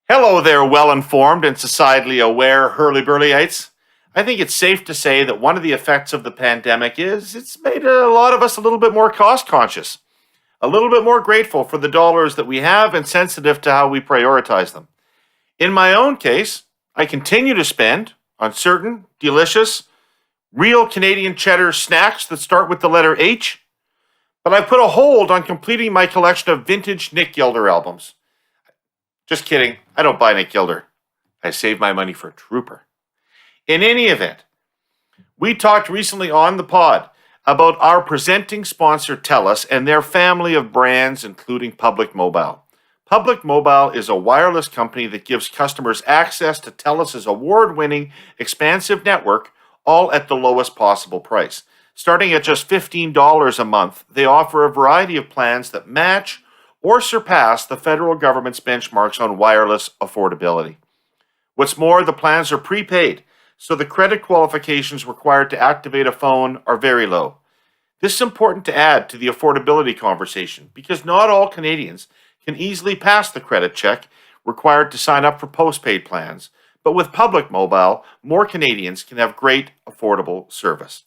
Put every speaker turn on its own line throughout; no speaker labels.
Hello there, well-informed and societally aware Herle Burly-ites. I think it's safe to say that one of the effects of the pandemic is it's made a lot of us a little bit more cost-conscious, a little bit more grateful for the dollars that we have and sensitive to how we prioritize them. In my own case, I continue to spend on certain delicious, real Canadian cheddar snacks that start with the letter H, but I put a hold on completing my collection of vintage Nick Gilder albums. Just kidding. I don't buy Nick Gilder. I save my money for Trooper. In any event, we talked recently on the pod about our presenting sponsor TELUS and their family of brands, including Public Mobile. Public Mobile is a wireless company that gives customers access to TELUS's award-winning, expansive network, all at the lowest possible price. Starting at just $15 a month, they offer a variety of plans that match or surpass the federal government's benchmarks on wireless affordability. What's more, the plans are prepaid, so the credit qualifications required to activate a phone are very low. This is important to add to the affordability conversation because not all Canadians can easily pass the credit check required to sign up for postpaid plans, but with Public Mobile, more Canadians can have great affordable service.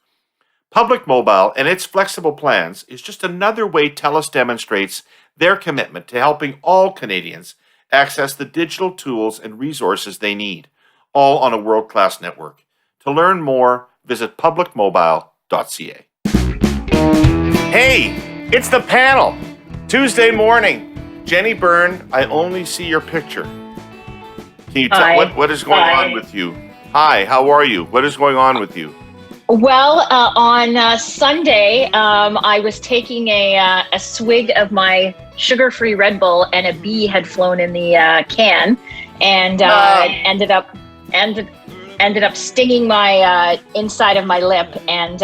Public Mobile and its flexible plans is just another way TELUS demonstrates their commitment to helping all Canadians access the digital tools and resources they need, all on a world-class network. To learn more, visit publicmobile.ca. Hey, it's the panel. Tuesday morning. Jenni Byrne, I only see your picture. Can you tell what is going on with you? Hi, how are you? What is going on with you?
Well, on Sunday, I was taking a swig of my sugar-free Red Bull, and a bee had flown in the can, and ended up stinging my inside of my lip. And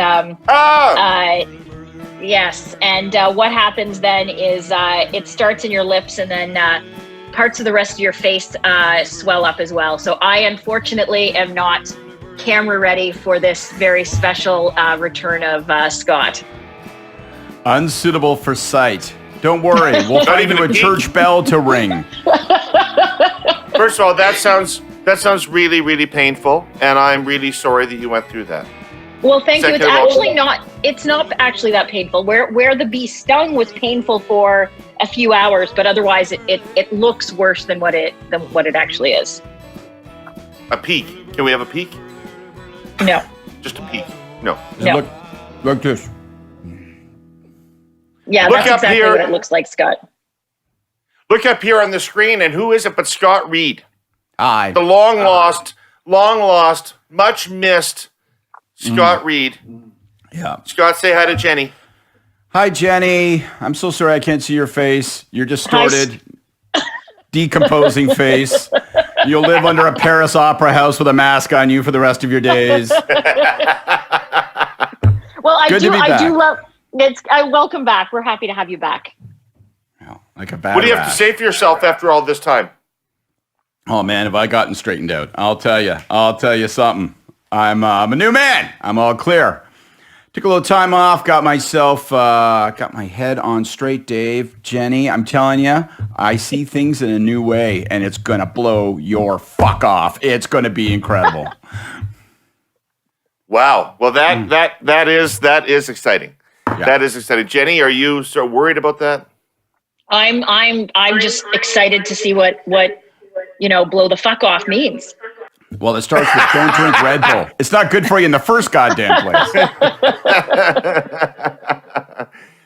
yes, and what happens then is it starts in your lips, and then parts of the rest of your face swell up as well. So I unfortunately am not camera ready for this very special return of Scott.
Unsuitable for sight. Don't worry, we'll find you a church bell to ring.
First of all, that sounds really, really painful, and I'm really sorry that you went through that.
Well, thank you. It's not actually that painful. Where the bee stung was painful for a few hours, but otherwise it looks worse than what it actually is.
A peek. Can we have a peek?
No.
Just a peek. No.
Look this.
Yeah, that's exactly what it looks like, Scott.
Look up here on the screen, and who is it but Scott Reid?
Aye.
The long lost, much missed Scott Reid.
Yeah.
Scott, say hi to Jenni.
Hi, Jenni. I'm so sorry I can't see your face. Your distorted, decomposing face. You'll live under a Paris opera house with a mask on you for the rest of your days.
Well, I do love it. Welcome back. We're happy to have you back.
Well, like a bad
What do you
rat.
have to say for yourself after all this time?
Oh man, have I gotten straightened out? I'll tell you something. I'm a new man. I'm all clear. Took a little time off, got my head on straight, Dave. Jenni, I'm telling you, I see things in a new way, and it's going to blow your fuck off. It's going to be incredible.
Wow. Well, that is exciting. Yeah. That is exciting. Jenni, are you so worried about that?
I'm just excited to see what blow the fuck off means.
Well, it starts with don't drink Red Bull. It's not good for you in the first goddamn place.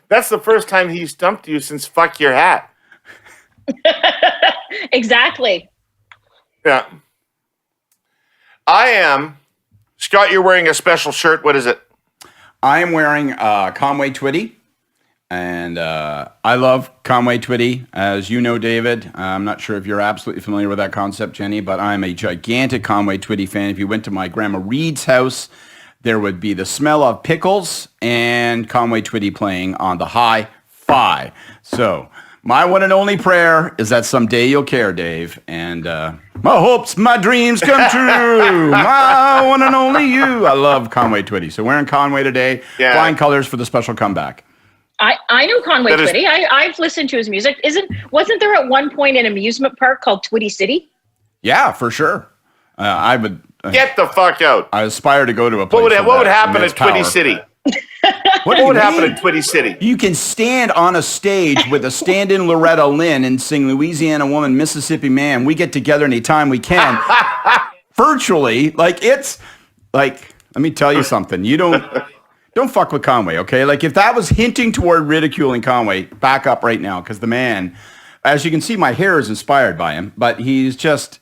That's the first time he stumped you since fuck your hat.
Exactly.
Yeah. I am. Scott, you're wearing a special shirt. What is it?
I am wearing Conway Twitty. And I love Conway Twitty. As you know, David, I'm not sure if you're absolutely familiar with that concept, Jenni, but I'm a gigantic Conway Twitty fan. If you went to my grandma Reid's house, there would be the smell of pickles and Conway Twitty playing on the hi-fi. So my one and only prayer is that someday you'll care, Dave. And my hopes, my dreams come true. My one and only you. I love Conway Twitty. So wearing Conway today, flying colors for the special comeback.
I know Conway Twitty. I've listened to his music. Wasn't there at one point an amusement park called Twitty City?
Yeah, for sure. I would
Get the fuck out.
I aspire to go to a place.
What would happen
immense
at Twitty
power.
City?
What
What would happen at Twitty City?
You can stand on a stage with a stand-in Loretta Lynn and sing Louisiana Woman, Mississippi Man. We get together anytime we can. Virtually, like it's like, let me tell you something. You don't fuck with Conway, okay? Like if that was hinting toward ridiculing Conway, back up right now, because the man, as you can see, my hair is inspired by him, but he's just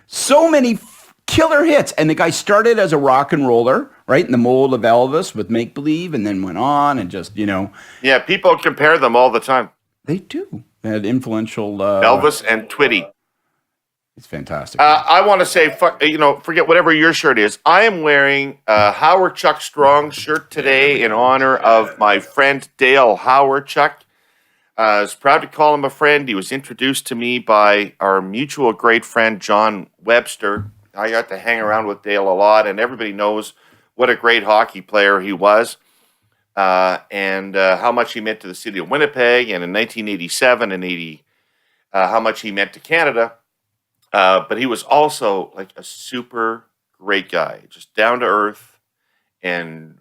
so many killer hits. And the guy started as a rock and roller, right, in the mold of Elvis with Make Believe, and then went on and just,
Yeah, people compare them all the time.
They do. They had influential
Elvis and Twitty.
It's fantastic.
I want to say, forget whatever your shirt is. I am wearing a Howard Chuck Strong shirt today in honor of my friend Dale Howard Chuck. I was proud to call him a friend. He was introduced to me by our mutual great friend, John Webster. I got to hang around with Dale a lot, and everybody knows what a great hockey player he was, and how much he meant to the city of Winnipeg, and in 1987 and 80, how much he meant to Canada. But he was also like a super great guy, just down to earth, and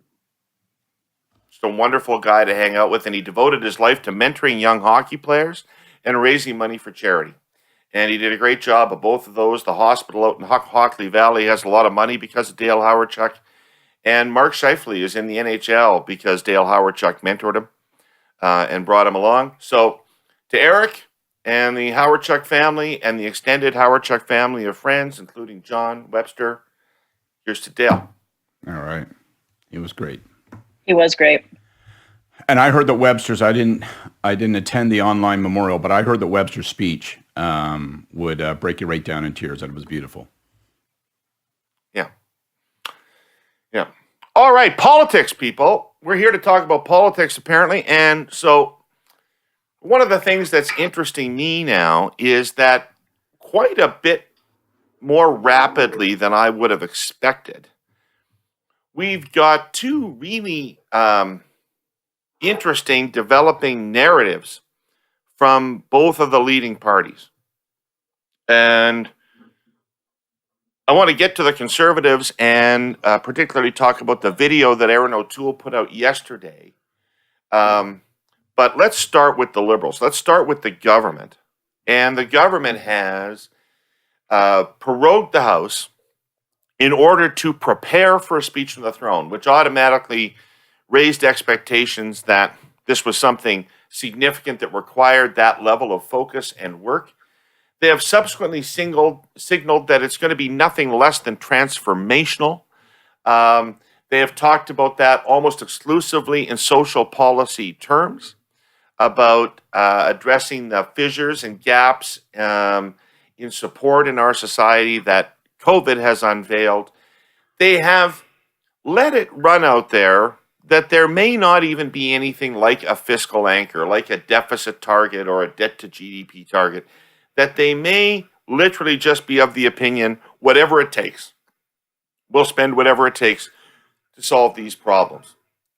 just a wonderful guy to hang out with. And he devoted his life to mentoring young hockey players and raising money for charity. And he did a great job of both of those. The hospital out in Hockley Valley has a lot of money because of Dale Howard Chuck. And Mark Scheifele is in the NHL because Dale Howard Chuck mentored him and brought him along. So to Eric and the Howard Chuck family and the extended Howard Chuck family of friends, including John Webster, here's to Dale.
All right. He was great.
He was great.
And I heard that Webster's, I didn't attend the online memorial, but I heard that Webster's speech would break you right down in tears, and it was beautiful.
Yeah. Yeah. All right, politics, people. We're here to talk about politics, apparently. And so one of the things that's interesting me now is that quite a bit more rapidly than I would have expected, we've got two really interesting developing narratives from both of the leading parties. And I want to get to the Conservatives and particularly talk about the video that Erin O'Toole put out yesterday. But let's start with the Liberals. Let's start with the government. And the government has prorogued the House in order to prepare for a speech from the throne, which automatically raised expectations that this was something significant that required that level of focus and work. They have subsequently signaled that it's going to be nothing less than transformational. They have talked about that almost exclusively in social policy terms, about addressing the fissures and gaps in support in our society that COVID has unveiled. They have let it run out there that there may not even be anything like a fiscal anchor, like a deficit target or a debt to GDP target, that they may literally just be of the opinion, whatever it takes, we'll spend whatever it takes to solve these problems.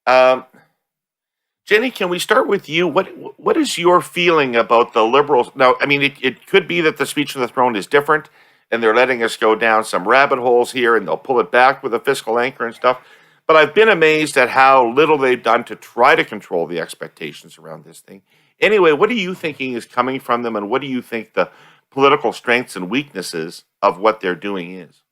Jenni, can we start with you? What is your feeling about the Liberals? Now, I mean, it could be that the speech from the throne is different, and they're letting us go down some rabbit holes here, and they'll pull it back with a fiscal anchor and stuff. But I've been amazed at how little they've done to try to control the expectations around this thing. Anyway, what are you thinking is coming from them, and what do you think the political strengths and weaknesses of what they're doing is?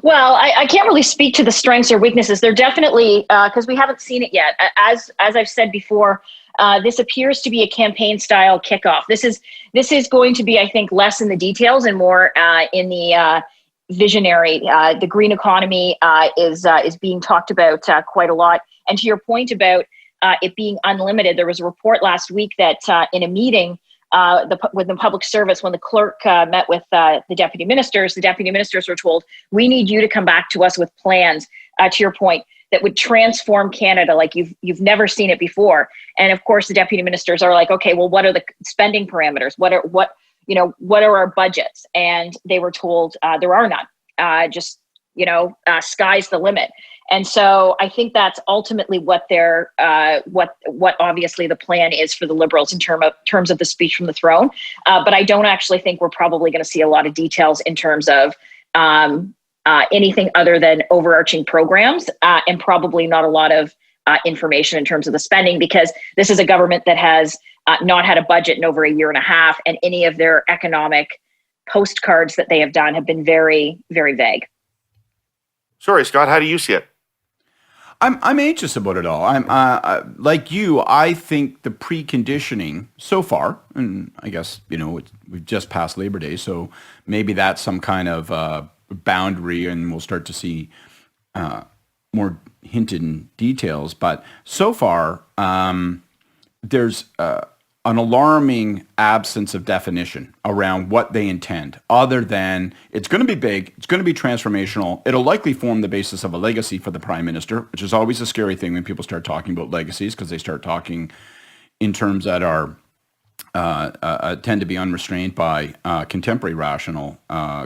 Well, I can't really speak to the strengths or weaknesses. They're definitely, because we haven't seen it yet. As I've said before, this appears to be a campaign-style kickoff. This is going to be, I think, less in the details and more in the visionary. The green economy is being talked about quite a lot. And to your point about it being unlimited, there was a report last week that in a meeting with the public service, when the clerk met with the deputy ministers were told, we need you to come back to us with plans, to your point, that would transform Canada like you've never seen it before. And of course, the deputy ministers are like, okay, well, what are the spending parameters? What are our budgets? And they were told there are none. Sky's the limit. And so I think that's ultimately what their what obviously the plan is for the Liberals in terms of the speech from the throne. But I don't actually think we're probably going to see a lot of details in terms of anything other than overarching programs, and probably not a lot of information in terms of the spending, because this is a government that has not had a budget in over a year and a half, and any of their economic postcards that they have done have been very, very vague.
Sorry, Scott, how do you see it?
I'm anxious about it all. I'm like you. I think the preconditioning so far, and I guess we've just passed Labor Day, so maybe that's some kind of boundary, and we'll start to see more hinted details. But so far, there's an alarming absence of definition around what they intend, other than it's going to be big, it's going to be transformational, it'll likely form the basis of a legacy for the Prime Minister, which is always a scary thing when people start talking about legacies, because they start talking in terms that are tend to be unrestrained by contemporary rational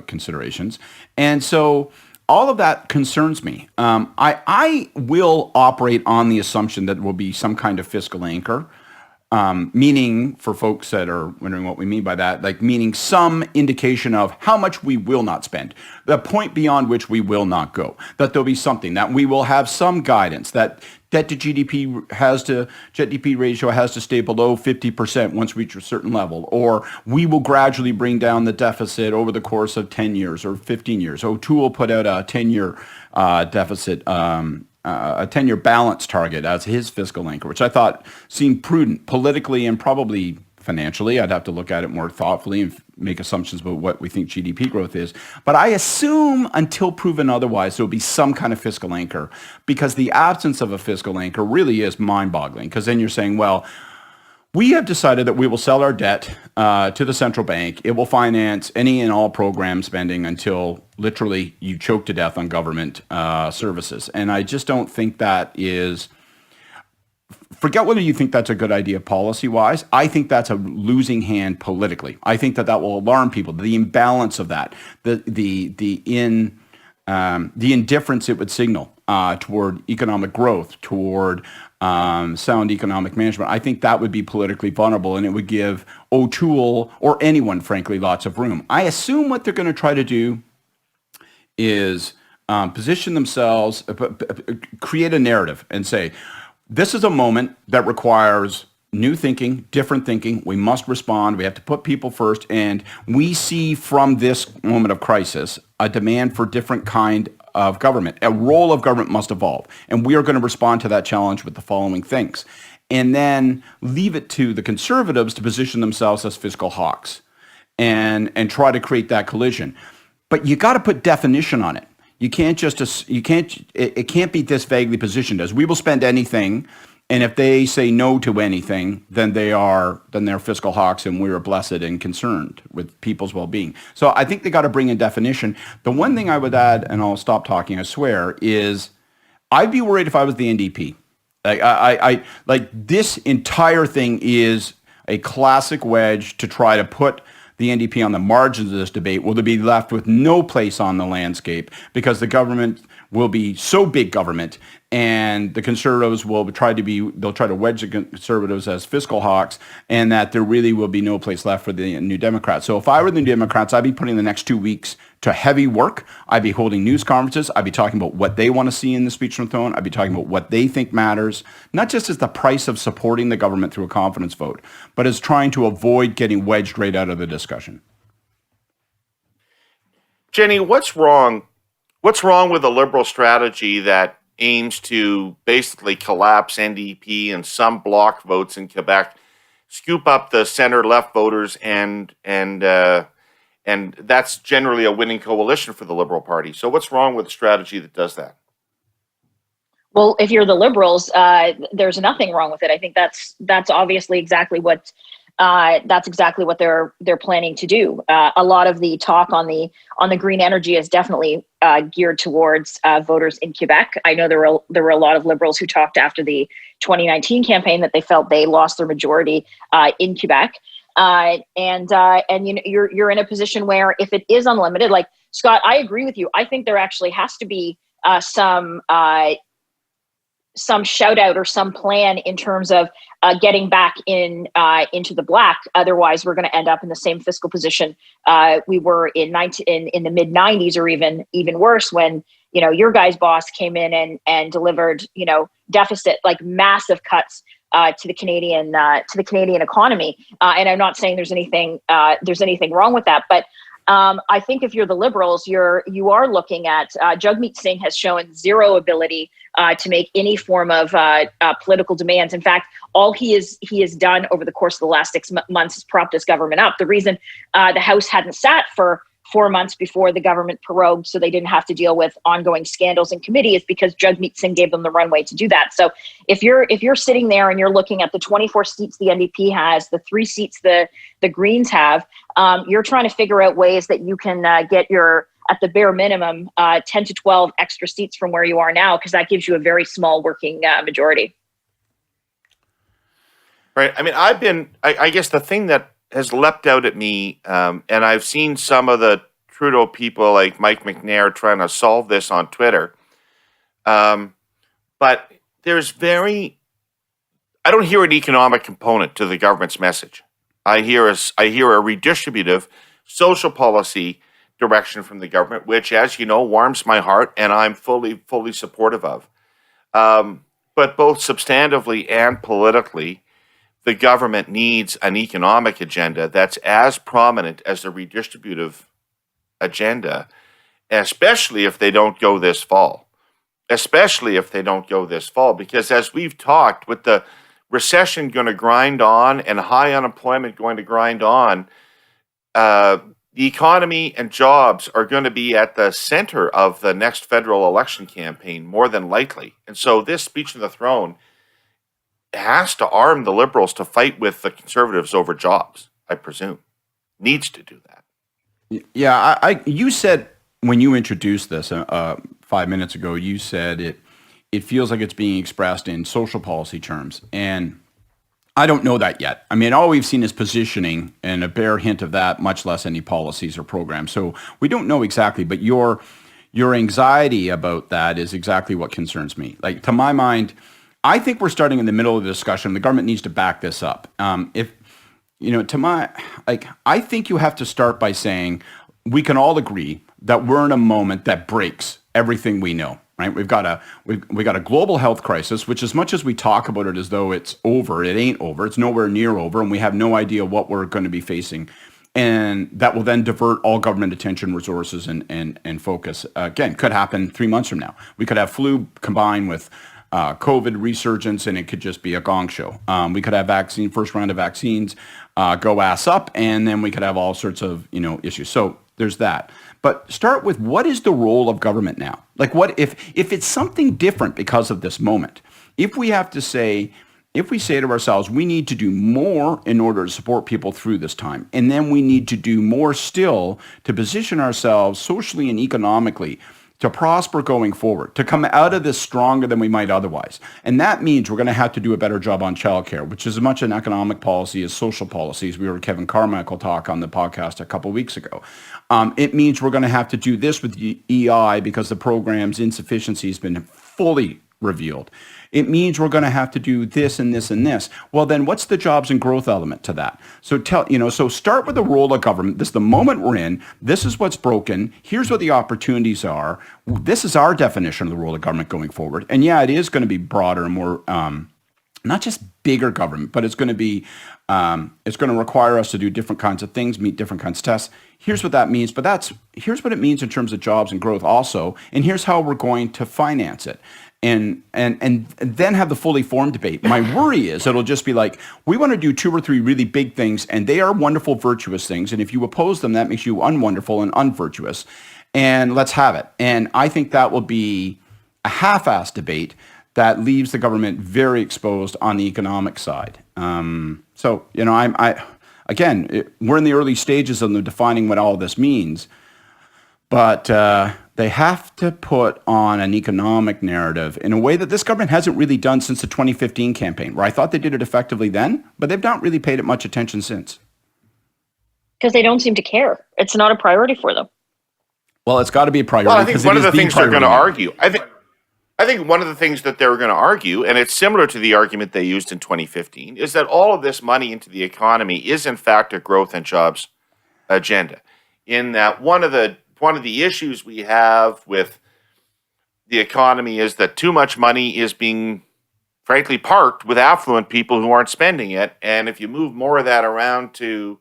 considerations. And so all of that concerns me. I will operate on the assumption that there will be some kind of fiscal anchor. Meaning, for folks that are wondering what we mean by that, like meaning some indication of how much we will not spend, the point beyond which we will not go, that there'll be something, that we will have some guidance, that debt to GDP ratio has to stay below 50% once we reach a certain level, or we will gradually bring down the deficit over the course of 10 years or 15 years. O'Toole put out a 10-year deficit a 10-year balance target as his fiscal anchor, which I thought seemed prudent politically and probably financially. I'd have to look at it more thoughtfully and make assumptions about what we think GDP growth is. But I assume until proven otherwise, there will be some kind of fiscal anchor, because the absence of a fiscal anchor really is mind-boggling, because then you're saying, well, we have decided that we will sell our debt to the central bank. It will finance any and all program spending until literally you choke to death on government services. And I just don't think that is, forget whether you think that's a good idea policy-wise. I think that's a losing hand politically. I think that will alarm people, the imbalance of that, the indifference it would signal toward economic growth, toward sound economic management. I think that would be politically vulnerable, and it would give O'Toole or anyone, frankly, lots of room. I assume what they're going to try to do is position themselves, create a narrative and say, this is a moment that requires new thinking, different thinking. We must respond. We have to put people first. And we see from this moment of crisis a demand for different kind of government. A role of government must evolve. And we are going to respond to that challenge with the following things. And then leave it to the Conservatives to position themselves as fiscal hawks and try to create that collision. But you got to put definition on it. It can't be this vaguely positioned as we will spend anything. And if they say no to anything, then they're fiscal hawks, and we are blessed and concerned with people's well-being. So I think they got to bring in definition. The one thing I would add, and I'll stop talking, I swear, is I'd be worried if I was the NDP. Like this entire thing is a classic wedge to try to put the NDP on the margins of this debate. Will they be left with no place on the landscape because the government will be so big government, and the Conservatives they'll try to wedge the Conservatives as fiscal hawks, and that there really will be no place left for the New Democrats. So if I were the New Democrats, I'd be putting the next 2 weeks to heavy work. I'd be holding news conferences. I'd be talking about what they want to see in the speech from the throne. I'd be talking about what they think matters, not just as the price of supporting the government through a confidence vote, but as trying to avoid getting wedged right out of the discussion.
Jenni, what's wrong with a Liberal strategy that aims to basically collapse NDP and some bloc votes in Quebec, scoop up the center-left voters, and that's generally a winning coalition for the Liberal Party? So what's wrong with a strategy that does that?
Well, if you're the Liberals, there's nothing wrong with it. I think that's obviously exactly what they're planning to do. A lot of the talk on the green energy is definitely geared towards voters in Quebec. I know there were a lot of Liberals who talked after the 2019 campaign that they felt they lost their majority in Quebec. And you're in a position where if it is unlimited, like Scott, I agree with you. I think there actually has to be some shout out or some plan in terms of getting back into the black. Otherwise, we're going to end up in the same fiscal position we were in the mid 90s, or even worse, when your guy's boss came in and delivered deficit, like massive cuts to the Canadian economy. And I'm not saying there's anything wrong with that, but I think if you're the Liberals, you are looking at Jagmeet Singh has shown zero ability to make any form of political demands. In fact, all he has done over the course of the last 6 months is propped his government up. The reason the House hadn't sat for 4 months before the government prorogued, so they didn't have to deal with ongoing scandals in committee, is because Jagmeet Singh gave them the runway to do that. So if you're sitting there and you're looking at the 24 seats the NDP has, the 3 seats the Greens have, you're trying to figure out ways that you can get at the bare minimum, 10 to 12 extra seats from where you are now, because that gives you a very small working majority.
Right. I mean, I guess the thing that has leapt out at me, and I've seen some of the Trudeau people like Mike McNair trying to solve this on Twitter. But I don't hear an economic component to the government's message. I hear a redistributive social policy direction from the government, which, as you know, warms my heart and I'm fully supportive of. But both substantively and politically, the government needs an economic agenda that's as prominent as the redistributive agenda, especially if they don't go this fall. Because as we've talked, with the recession going to grind on and high unemployment going to grind on, the economy and jobs are going to be at the center of the next federal election campaign, more than likely. And so this speech of the throne has to arm the Liberals to fight with the Conservatives over jobs, I presume. Needs to do that.
Yeah, you said when you introduced this 5 minutes ago, you said it feels like it's being expressed in social policy terms. And I don't know that yet. I mean, all we've seen is positioning and a bare hint of that, much less any policies or programs. So we don't know exactly, but your anxiety about that is exactly what concerns me. Like, to my mind, I think we're starting in the middle of the discussion. The government needs to back this up. I think you have to start by saying we can all agree that we're in a moment that breaks everything we know. Right? We've got a global health crisis, which, as much as we talk about it as though it's over, it ain't over. It's nowhere near over, and we have no idea what we're going to be facing. And that will then divert all government attention, resources, and focus. Again, could happen 3 months from now. We could have flu combined with COVID resurgence, and it could just be a gong show. We could have first round of vaccines go ass up, and then we could have all sorts of issues. So there's that. But start with, what is the role of government now? Like, what if it's something different because of this moment? If we say to ourselves, we need to do more in order to support people through this time, and then we need to do more still to position ourselves socially and economically to prosper going forward, to come out of this stronger than we might otherwise. And that means we're going to have to do a better job on childcare, which is as much an economic policy as social policies. We heard Kevin Carmichael talk on the podcast a couple of weeks ago. It means we're going to have to do this with EI because the program's insufficiency has been fully revealed. It means we're going to have to do this and this and this. Well, then what's the jobs and growth element to that? So so start with the role of government. This is the moment we're in. This is what's broken. Here's what the opportunities are. This is our definition of the role of government going forward. And yeah, it is going to be broader and more, not just bigger government, but it's going to require us to do different kinds of things, meet different kinds of tests. Here's what that means, but here's what it means in terms of jobs and growth also, and here's how we're going to finance it. And then have the fully formed debate. My worry is it'll just be like, we want to do 2 or 3 really big things, and they are wonderful, virtuous things. And if you oppose them, that makes you unwonderful and unvirtuous. And let's have it. And I think that will be a half-assed debate that leaves the government very exposed on the economic side. We're in the early stages of defining what all this means, but they have to put on an economic narrative in a way that this government hasn't really done since the 2015 campaign, where I thought they did it effectively then, but they've not really paid it much attention since.
Because they don't seem to care. It's not a priority for them.
Well, it's got to be a priority.
Well, I think one of the things they're going to
priority now.
argue, I think one of the things that they're going to argue, and it's similar to the argument they used in 2015, is that all of this money into the economy is in fact a growth and jobs agenda. In that one of the issues we have with the economy is that too much money is being, frankly, parked with affluent people who aren't spending it, and if you move more of that around to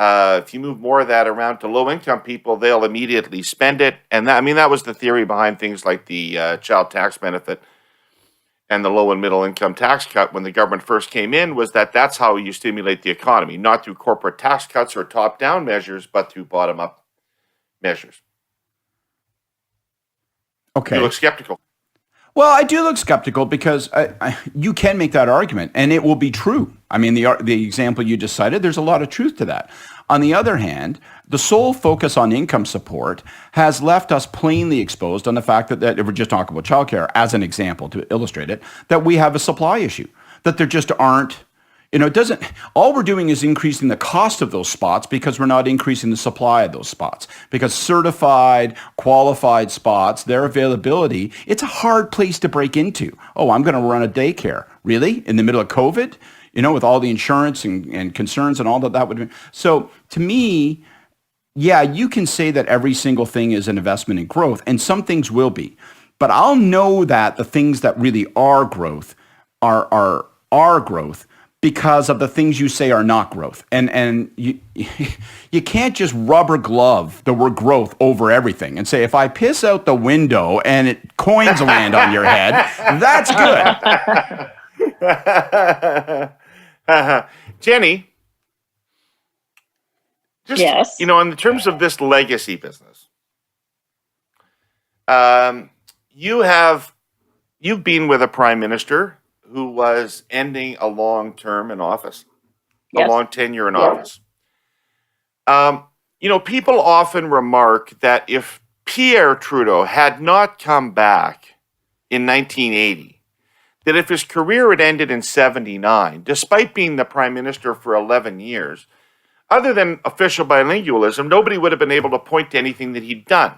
low-income people, they'll immediately spend it. And that was the theory behind things like the child tax benefit and the low and middle income tax cut when the government first came in, was that that's how you stimulate the economy, not through corporate tax cuts or top-down measures, but through bottom-up measures.
Okay.
You look skeptical.
Well, I do look skeptical because you can make that argument, and it will be true. I mean, the example you just cited, there's a lot of truth to that. On the other hand, the sole focus on income support has left us plainly exposed on the fact that if we're just talking about childcare as an example to illustrate it, that we have a supply issue, that there just aren't. It doesn't, all we're doing is increasing the cost of those spots because we're not increasing the supply of those spots. Because certified, qualified spots, their availability, it's a hard place to break into. Oh, I'm going to run a daycare. Really? In the middle of COVID? With all the insurance and concerns and all that would be. So to me, yeah, you can say that every single thing is an investment in growth, and some things will be. But I'll know that the things that really are growth are growth because of the things you say are not growth. And you you can't just rubber glove the word growth over everything and say, if I piss out the window and coins land on your head, that's good.
Jenni, just,
yes.
In terms of this legacy business, you've been with a prime minister who was ending a long term in office,
Yes.
a long tenure in office. People often remark that if Pierre Trudeau had not come back in 1980, that if his career had ended in 79, despite being the prime minister for 11 years, other than official bilingualism, nobody would have been able to point to anything that he'd done.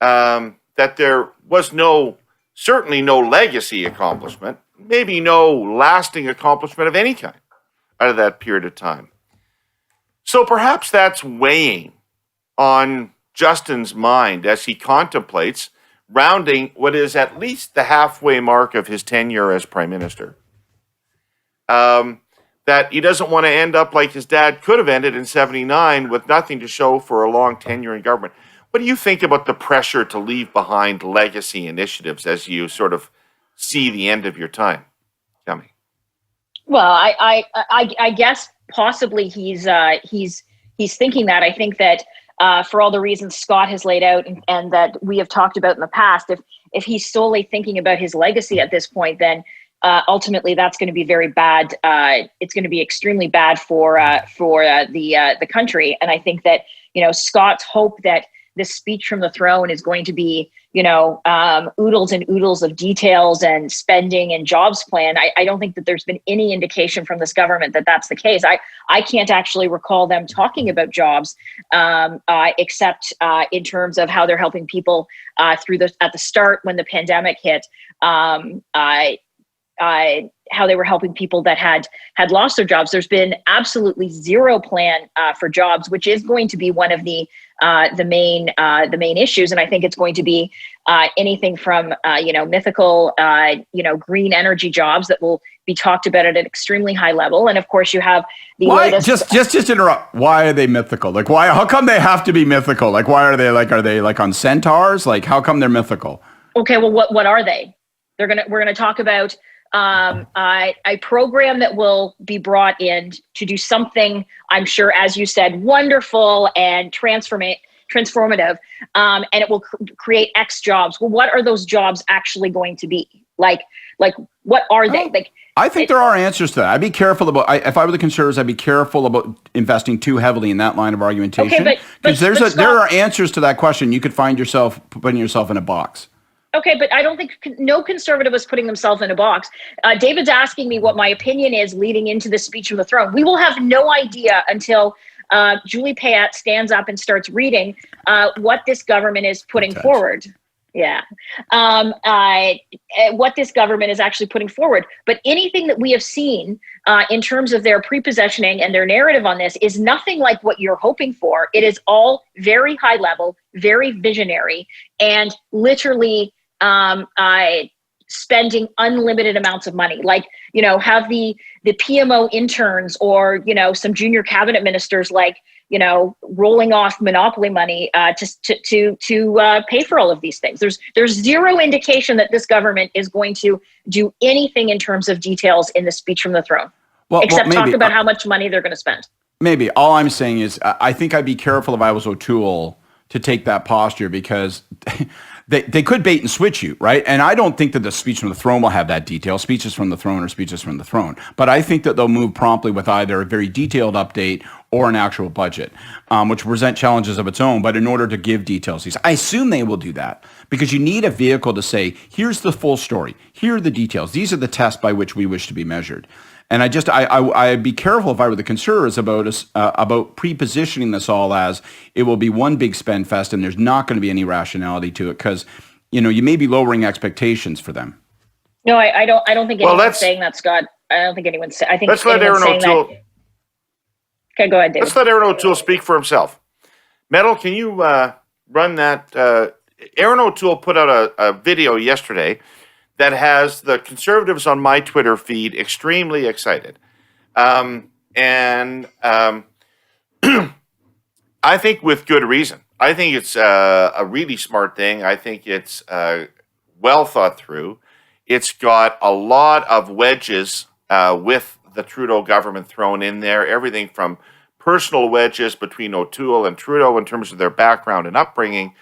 That there was certainly no legacy accomplishment, maybe no lasting accomplishment of any kind out of that period of time. So perhaps that's weighing on Justin's mind as he contemplates rounding what is at least the halfway mark of his tenure as prime minister. That he doesn't want to end up like his dad could have ended in 79 with nothing to show for a long tenure in government. What do you think about the pressure to leave behind legacy initiatives as you sort of see the end of your time? Tell me.
Well, I guess possibly he's thinking that. I think that for all the reasons Scott has laid out and that we have talked about in the past, if he's solely thinking about his legacy at this point, then ultimately that's going to be very bad. It's going to be extremely bad for the country. And I think that Scott's hope that this speech from the throne is going to be oodles and oodles of details and spending and jobs plan. I don't think that there's been any indication from this government that that's the case. I can't actually recall them talking about jobs except in terms of how they're helping people at the start when the pandemic hit. How they were helping people that had lost their jobs. There's been absolutely zero plan for jobs, which is going to be one of the main issues. And I think it's going to be anything from mythical green energy jobs that will be talked about at an extremely high level. And of course, you have the latest.
Just interrupt. Why are they mythical? Like, why? How come they have to be mythical? Like, why are they like? Are they like on centaurs? Like, how come they're mythical?
Okay, well, what are they? We're gonna talk about a program that will be brought in to do something, I'm sure, as you said, wonderful and transformative, and it will create X jobs. Well, what are those jobs actually going to be? Like what are they? Like,
I think there are answers to that. I'd be careful about, if I were the Conservatives, I'd be careful about investing too heavily in that line of argumentation. Okay, because there are answers to that question. You could find yourself putting yourself in a box.
Okay, but I don't think no Conservative is putting themselves in a box. David's asking me what my opinion is leading into the speech from the throne. We will have no idea until Julie Payette stands up and starts reading what this government is putting forward. Yeah. What this government is actually putting forward. But anything that we have seen in terms of their prepossessioning and their narrative on this is nothing like what you're hoping for. It is all very high level, very visionary, and literally spending unlimited amounts of money. Like, have the PMO interns or, some junior cabinet ministers, like, rolling off monopoly money to pay for all of these things. There's zero indication that this government is going to do anything in terms of details in the speech from the throne, except talk about how much money they're going to spend.
Maybe. All I'm saying is I think I'd be careful if I was O'Toole to take that posture, because they could bait and switch you, right? And I don't think that the speech from the throne will have that detail, speeches from the throne or speeches from the throne. But I think that they'll move promptly with either a very detailed update or an actual budget, which present challenges of its own, but in order to give details. I assume they will do that, because you need a vehicle to say, here's the full story, here are the details, these are the tests by which we wish to be measured. And I'd be careful if I were the Conservatives about pre-positioning this all as it will be one big spend fest and there's not going to be any rationality to it, because you may be lowering expectations for them.
No, I don't think anyone's saying that, Scott. I don't think anyone's saying. I think
let's let Aaron O'Toole.
Okay, go ahead, David.
Let's let Aaron O'Toole speak for himself. Metal, can you run that? Aaron O'Toole put out a video yesterday that has the Conservatives on my Twitter feed extremely excited. I think with good reason. I think it's a really smart thing. I think it's well thought through. It's got a lot of wedges with the Trudeau government thrown in there, everything from personal wedges between O'Toole and Trudeau in terms of their background and upbringing,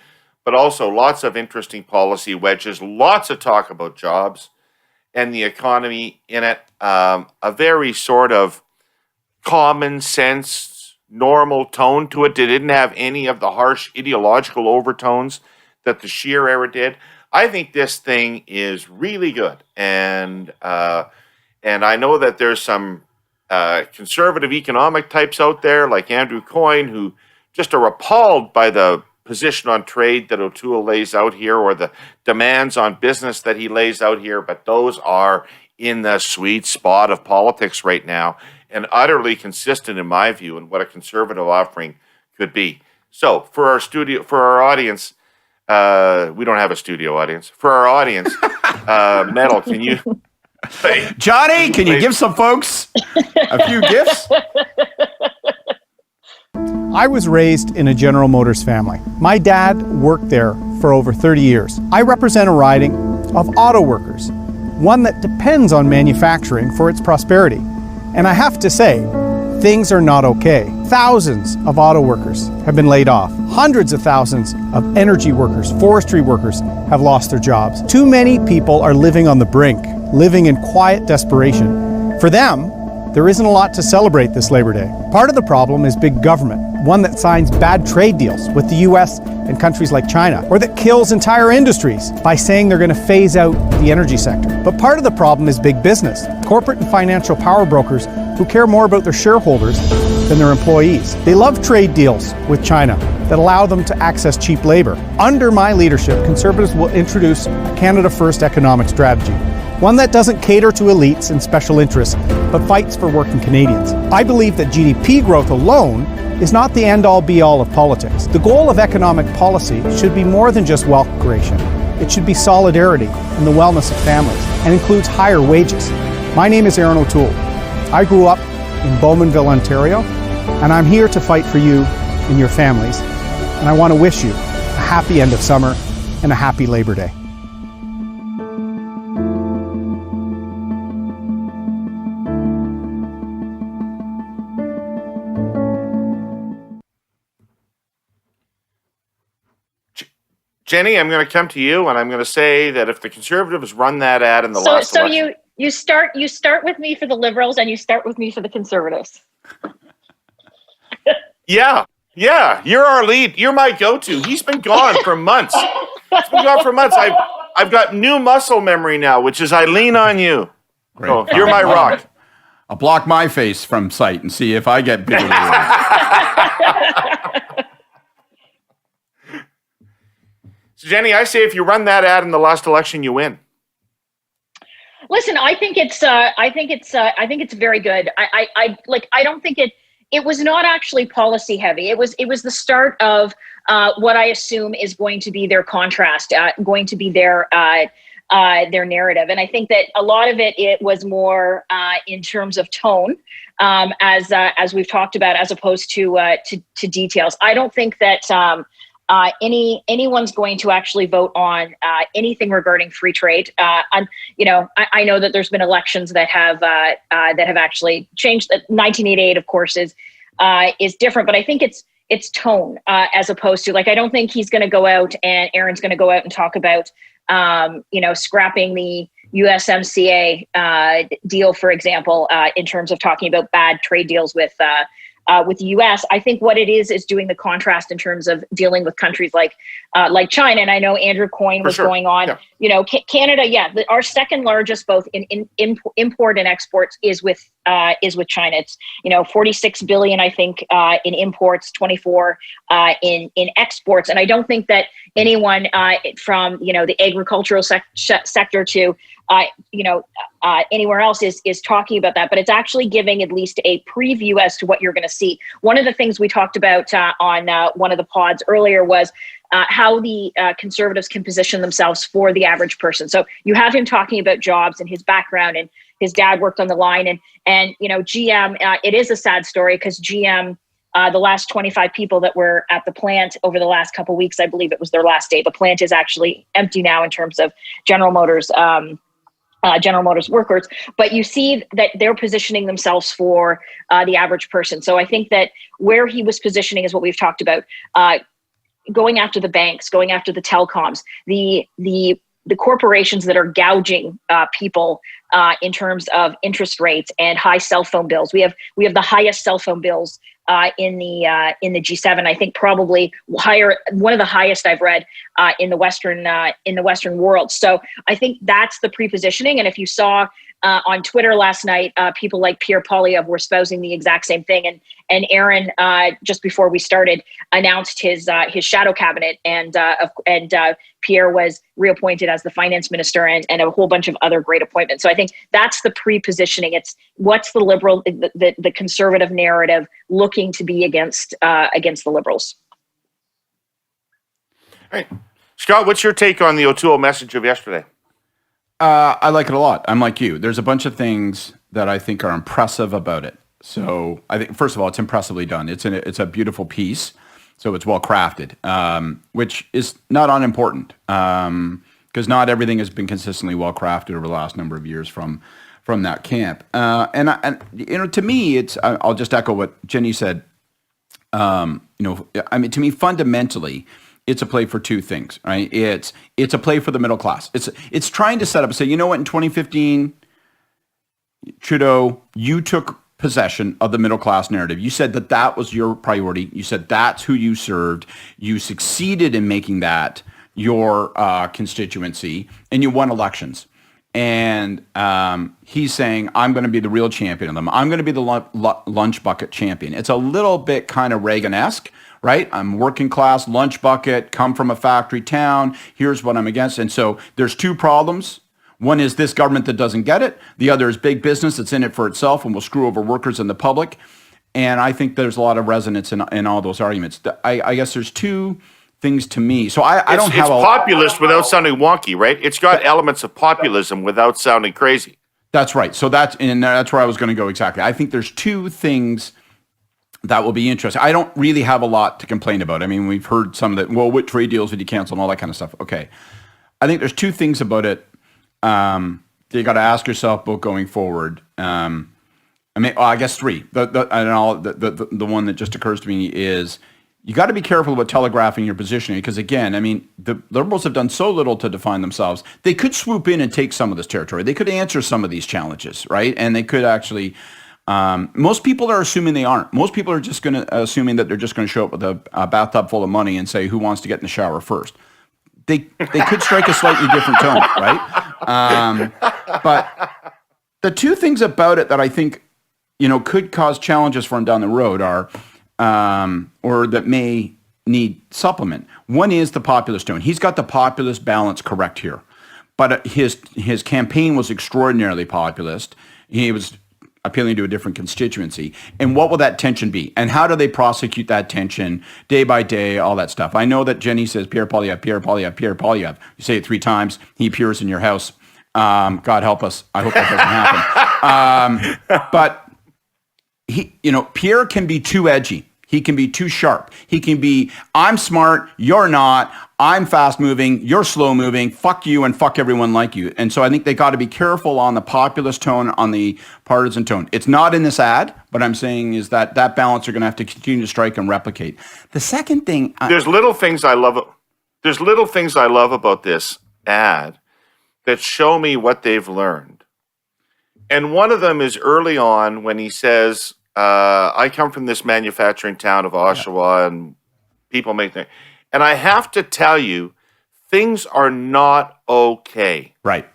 but also lots of interesting policy wedges, lots of talk about jobs and the economy in it, a very sort of common sense, normal tone to it. It didn't have any of the harsh ideological overtones that the Scheer era did. I think this thing is really good. And I know that there's some conservative economic types out there like Andrew Coyne who just are appalled by the position on trade that O'Toole lays out here, or the demands on business that he lays out here, but those are in the sweet spot of politics right now and utterly consistent in my view in what a conservative offering could be. So for our audience, we don't have a studio audience. For our audience, Metal, can you...
Johnny, can you give some folks a few gifts?
I was raised in a General Motors family. My dad worked there for over 30 years. I represent a riding of auto workers, one that depends on manufacturing for its prosperity. And I have to say, things are not okay. Thousands of auto workers have been laid off. Hundreds of thousands of energy workers, forestry workers have lost their jobs. Too many people are living on the brink, living in quiet desperation. For them, there isn't a lot to celebrate this Labor Day. Part of the problem is big government, one that signs bad trade deals with the US and countries like China, or that kills entire industries by saying they're going to phase out the energy sector. But part of the problem is big business, corporate and financial power brokers who care more about their shareholders than their employees. They love trade deals with China that allow them to access cheap labor. Under my leadership, Conservatives will introduce a Canada First economic strategy, one that doesn't cater to elites and special interests, but fights for working Canadians. I believe that GDP growth alone is not the end-all be-all of politics. The goal of economic policy should be more than just wealth creation. It should be solidarity and the wellness of families, and includes higher wages. My name is Aaron O'Toole. I grew up in Bowmanville, Ontario, and I'm here to fight for you and your families. And I want to wish you a happy end of summer and a happy Labor Day.
Jenni, I'm going to come to you, and I'm going to say that if the Conservatives run that ad in the last election...
So you start with me for the Liberals, and you start with me for the Conservatives.
Yeah, you're our lead. You're my go-to. He's been gone for months. I've got new muscle memory now, which is I lean on you.
Great.
Oh, you're my rock.
I'll block my face from sight and see if I get bigger rewards.
So Jenni, I say if you run that ad in the last election, you win.
Listen, I think it's very good. I don't think it was not actually policy heavy. It was the start of what I assume is going to be their contrast, going to be their narrative. And I think that a lot of it was more in terms of tone, as we've talked about, as opposed to details. I don't think that anyone's going to actually vote on anything regarding free trade. I know that there's been elections that have actually changed. 1988, of course, is different, but I think it's tone as opposed to, like, I don't think he's going to go out and Aaron's going to go out and talk about scrapping the USMCA deal, for example, in terms of talking about bad trade deals with the U.S. I think what it is doing the contrast in terms of dealing with countries like China. And I know Andrew Coyne was going on. Yeah. Canada. Yeah, our second largest, both in import and exports, is with China. It's 46 billion, I think, in imports, 24 in exports. And I don't think that anyone from the agricultural sector to anywhere else is talking about that, but it's actually giving at least a preview as to what you're going to see. One of the things we talked about on one of the pods earlier was how the Conservatives can position themselves for the average person. So you have him talking about jobs and his background, and his dad worked on the line, and GM. It is a sad story because GM. The last 25 people that were at the plant over the last couple of weeks, I believe it was their last day. The plant is actually empty now in terms of General Motors workers, but you see that they're positioning themselves for the average person. So I think that where he was positioning is what we've talked about, going after the banks, going after the telecoms, the corporations that are gouging people in terms of interest rates and high cell phone bills. We have the highest cell phone bills in the G7. I think probably higher, one of the highest I've read in the Western world. So I think that's the pre-positioning. And if you saw on Twitter last night, people like Pierre Poilievre were espousing the exact same thing. And Aaron, just before we started, announced his shadow cabinet, and Pierre was reappointed as the finance minister, and a whole bunch of other great appointments. So I think that's the pre-positioning. It's what's the liberal, the conservative narrative looking to be against the liberals.
All right, Scott, what's your take on the O'Toole message of yesterday?
I like it a lot. I'm like you. There's a bunch of things that I think are impressive about it. So I think, first of all, it's impressively done. It's a beautiful piece. So it's well crafted, which is not unimportant, because not everything has been consistently well crafted over the last number of years from that camp. And to me, I'll just echo what Jenni said. To me, fundamentally, it's a play for two things, right? It's a play for the middle class. It's trying to set up and say, you know what, in 2015, Trudeau, you took possession of the middle class narrative. You said that was your priority. You said that's who you served. You succeeded in making that your constituency, and you won elections. And he's saying, I'm going to be the real champion of them. I'm going to be the lunch bucket champion. It's a little bit kind of Reagan-esque, right? I'm working class, lunch bucket, come from a factory town. Here's what I'm against. And so there's two problems. One is this government that doesn't get it. The other is big business that's in it for itself and will screw over workers and the public. And I think there's a lot of resonance in all those arguments. I guess there's two things to me. So I don't have
It's populist without sounding wonky, right? It's got elements of populism without sounding crazy.
That's right. So that's where I was going to go exactly. I think there's two things that will be interesting. I don't really have a lot to complain about. I mean, we've heard some of that, well, what trade deals would you cancel and all that kind of stuff. Okay. I think there's two things about it you got to ask yourself about going forward. I guess three. The one that just occurs to me is you got to be careful about telegraphing your positioning, because again, I mean, the Liberals have done so little to define themselves. They could swoop in and take some of this territory. They could answer some of these challenges, right? And they could actually. Most people are assuming they aren't. Most people are just assuming that they're just going to show up with a bathtub full of money and say, who wants to get in the shower first? They could strike a slightly different tone, right? But the two things about it that I think could cause challenges for him down the road are, or that may need supplement. One is the populist tone. He's got the populist balance correct here, but his campaign was extraordinarily populist. He was appealing to a different constituency. And what will that tension be? And how do they prosecute that tension day by day, all that stuff? I know that Jenni says Pierre Poilievre, Pierre Poilievre, Pierre Poilievre. You say it 3 times, he appears in your house. God help us. I hope that doesn't happen. But Pierre can be too edgy. He can be too sharp. He can be, I'm smart, you're not. I'm fast moving, you're slow moving. Fuck you and fuck everyone like you. And so I think they got to be careful on the populist tone, on the partisan tone. It's not in this ad, but I'm saying is that balance are going to have to continue to strike and replicate. The second thing,
there's little things I love. There's little things I love about this ad that show me what they've learned. And one of them is early on when he says, I come from this manufacturing town of Oshawa, and people make things. And I have to tell you, things are not okay.
Right.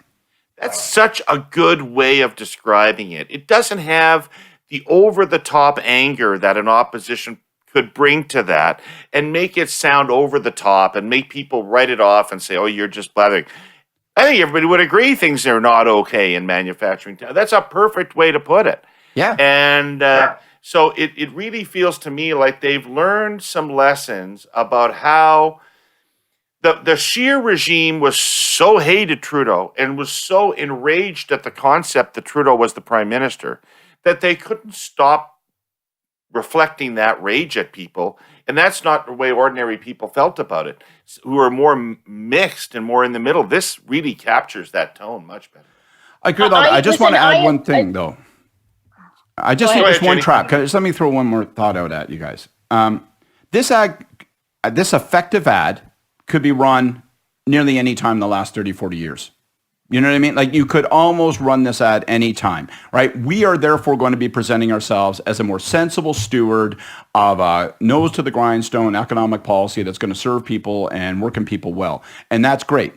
That's such a good way of describing it. It doesn't have the over-the-top anger that an opposition could bring to that and make it sound over the top and make people write it off and say, oh, you're just blathering. I think everybody would agree things are not okay in manufacturing town. That's a perfect way to put it.
Yeah.
And so it really feels to me like they've learned some lessons about how the Scheer regime was so hated Trudeau and was so enraged at the concept that Trudeau was the prime minister that they couldn't stop reflecting that rage at people. And that's not the way ordinary people felt about it, who are more mixed and more in the middle. This really captures that tone much better.
I agree with that. I just want to add one thing, though. I just think there's one trap. Let me throw one more thought out at you guys. This effective ad could be run nearly any time in the last 30, 40 years. You know what I mean? Like you could almost run this ad anytime, right? We are therefore going to be presenting ourselves as a more sensible steward of a nose to the grindstone economic policy that's going to serve people and working people well. And that's great.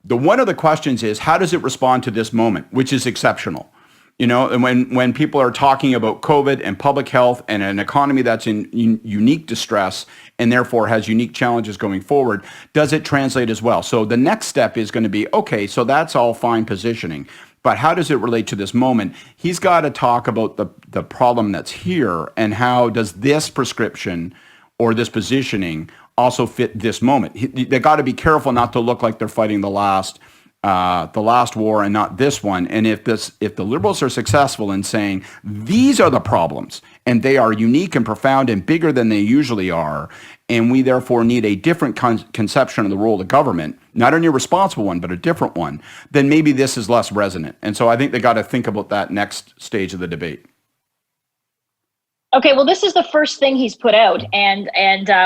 One of the questions is, how does it respond to this moment, which is exceptional? And when people are talking about COVID and public health and an economy that's in unique distress and therefore has unique challenges going forward, does it translate as well? So the next step is going to be, okay, so that's all fine positioning, but how does it relate to this moment? He's got to talk about the problem that's here and how does this prescription or this positioning also fit this moment? They got to be careful not to look like they're fighting the last war and not this one. And if the Liberals are successful in saying these are the problems and they are unique and profound and bigger than they usually are, and we therefore need a different conception of the role of government, not an irresponsible one, but a different one, then maybe this is less resonant. And so I think they got to think about that next stage of the debate.
Okay, well, this is the first thing he's put out, and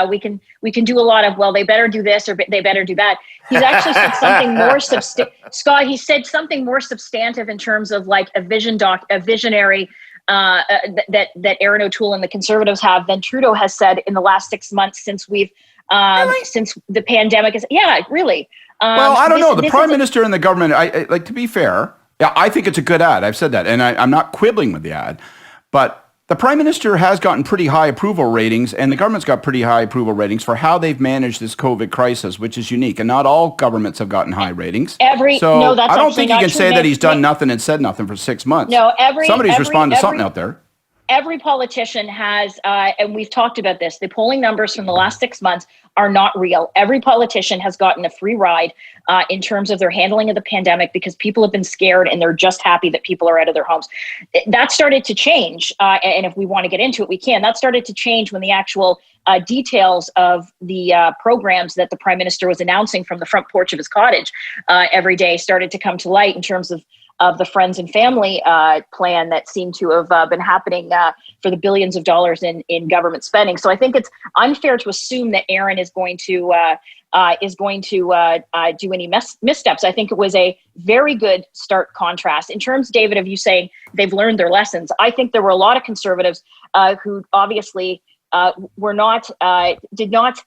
we can do a lot of, well, they better do this or they better do that. He's actually said something more Scott, he said something more substantive in terms of like a visionary that Aaron O'Toole and the Conservatives have than Trudeau has said in the last 6 months since since the pandemic is. Yeah, really.
Well, I don't know. The Prime Minister and the government, I like, to be fair, yeah, I think it's a good ad. I've said that, and I'm not quibbling with the ad, but the Prime Minister has gotten pretty high approval ratings, and the government's got pretty high approval ratings for how they've managed this COVID crisis, which is unique. And not all governments have gotten high ratings.
That's
I don't think you can say that he's done nothing and said nothing for 6 months.
No,
somebody's responded to something out there.
Every politician has, and we've talked about this, the polling numbers from the last 6 months are not real. Every politician has gotten a free ride in terms of their handling of the pandemic because people have been scared and they're just happy that people are out of their homes. That started to change, and if we want to get into it, we can. That started to change when the actual details of the programs that the Prime Minister was announcing from the front porch of his cottage every day started to come to light in terms of the friends and family plan that seemed to have been happening for the billions of dollars in government spending. So I think it's unfair to assume that Aaron is going to do any missteps. I think it was a very good stark contrast. In terms, David, of you saying they've learned their lessons, I think there were a lot of Conservatives who obviously did not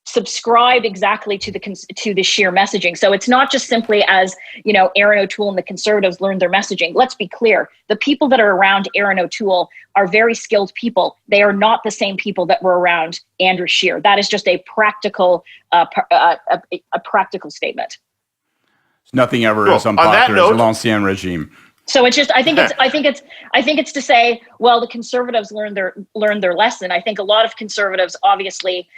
subscribe exactly to the sheer messaging. So it's not just simply as, Aaron O'Toole and the Conservatives learned their messaging. Let's be clear. The people that are around Aaron O'Toole are very skilled people. They are not the same people that were around Andrew Scheer. That is just a practical practical statement.
Nothing ever is unpopular as the l'ancien regime.
So it's just, I think it's to say, well, the Conservatives learned their lesson. I think a lot of Conservatives obviously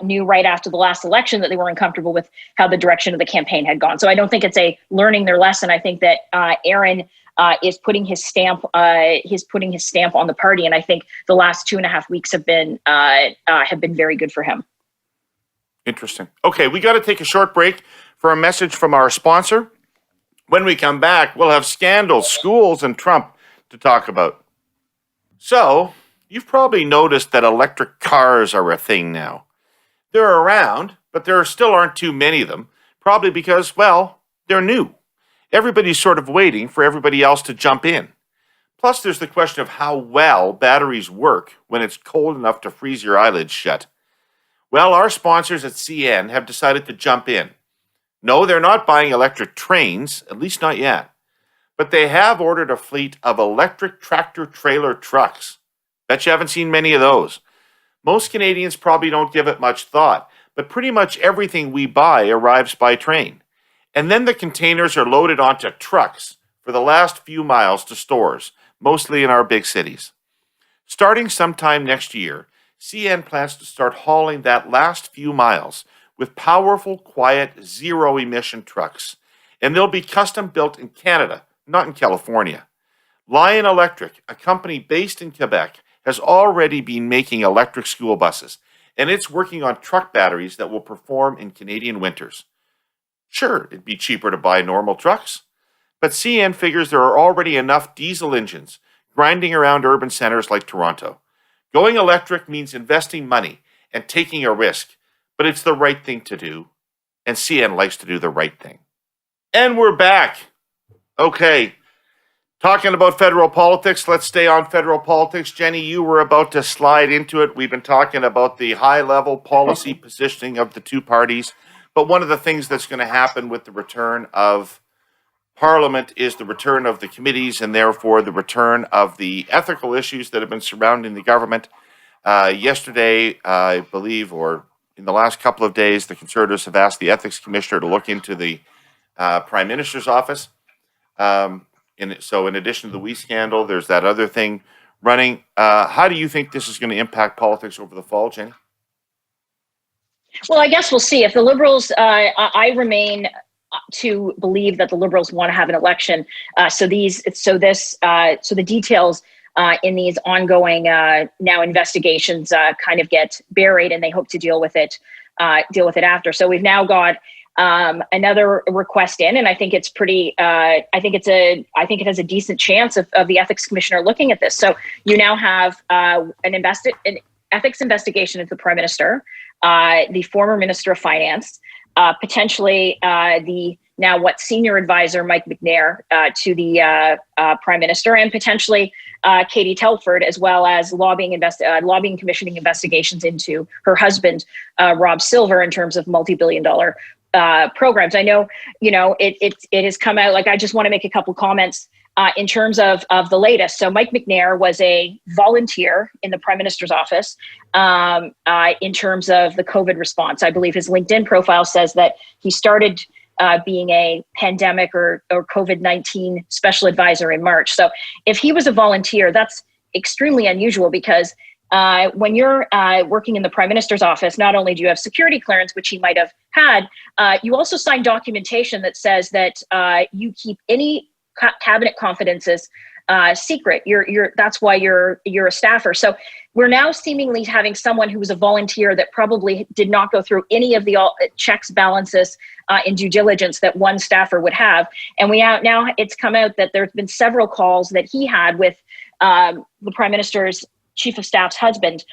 knew right after the last election that they were uncomfortable with how the direction of the campaign had gone. So I don't think it's a learning their lesson. I think that Aaron is putting his stamp. He's putting his stamp on the party, and I think the last 2.5 weeks have been very good for him.
Interesting. Okay, we got to take a short break for a message from our sponsor. When we come back, we'll have scandals, schools, and Trump to talk about. So, you've probably noticed that electric cars are a thing now. They're around, but there still aren't too many of them, probably because, well, they're new. Everybody's sort of waiting for everybody else to jump in. Plus, there's the question of how well batteries work when it's cold enough to freeze your eyelids shut. Well, our sponsors at CN have decided to jump in. No, they're not buying electric trains, at least not yet. But they have ordered a fleet of electric tractor-trailer trucks. Bet you haven't seen many of those. Most Canadians probably don't give it much thought, but pretty much everything we buy arrives by train. And then the containers are loaded onto trucks for the last few miles to stores, mostly in our big cities. Starting sometime next year, CN plans to start hauling that last few miles with powerful, quiet, zero-emission trucks. And they'll be custom-built in Canada, not in California. Lion Electric, a company based in Quebec, has already been making electric school buses, and it's working on truck batteries that will perform in Canadian winters. Sure, it'd be cheaper to buy normal trucks, but CN figures there are already enough diesel engines grinding around urban centers like Toronto. Going electric means investing money and taking a risk, but it's the right thing to do, and CN likes to do the right thing. And we're back. Okay, talking about federal politics, let's stay on federal politics. Jenni, you were about to slide into it. We've been talking about the high-level policy positioning of the two parties, but one of the things that's going to happen with the return of Parliament is the return of the committees and therefore the return of the ethical issues that have been surrounding the government. Yesterday, I believe, or in the last couple of days, the Conservatives have asked the Ethics Commissioner to look into the Prime Minister's office. So in addition to the WE scandal, there's that other thing running. How do you think this is going to impact politics over the fall, Jenni?
Well, I guess we'll see. If the Liberals, I remain to believe that the Liberals want to have an election. So the details in these ongoing now investigations kind of get buried, and they hope to deal with it after. So we've now got another request in, and I think it's pretty. I think it has a decent chance of the ethics commissioner looking at this. So you now have an ethics investigation into the Prime Minister, the former Minister of Finance, potentially the senior advisor Mike McNair to the Prime Minister, and potentially Katie Telford, as well as lobbying commissioning investigations into her husband Rob Silver in terms of multi-billion-dollar programs. I know, it has come out. Like, I just want to make a couple comments in terms of the latest. So Mike McNair was a volunteer in the Prime Minister's office in terms of the COVID response. I believe his LinkedIn profile says that he started being a pandemic or COVID-19 special advisor in March. So if he was a volunteer, that's extremely unusual because when you're working in the Prime Minister's office, not only do you have security clearance, which he might have had, you also sign documentation that says that you keep any cabinet confidences secret. That's why you're a staffer. So we're now seemingly having someone who was a volunteer that probably did not go through any of the checks, balances, and due diligence that one staffer would have. And now it's come out that there's been several calls that he had with the Prime Minister's Chief of Staff's husband,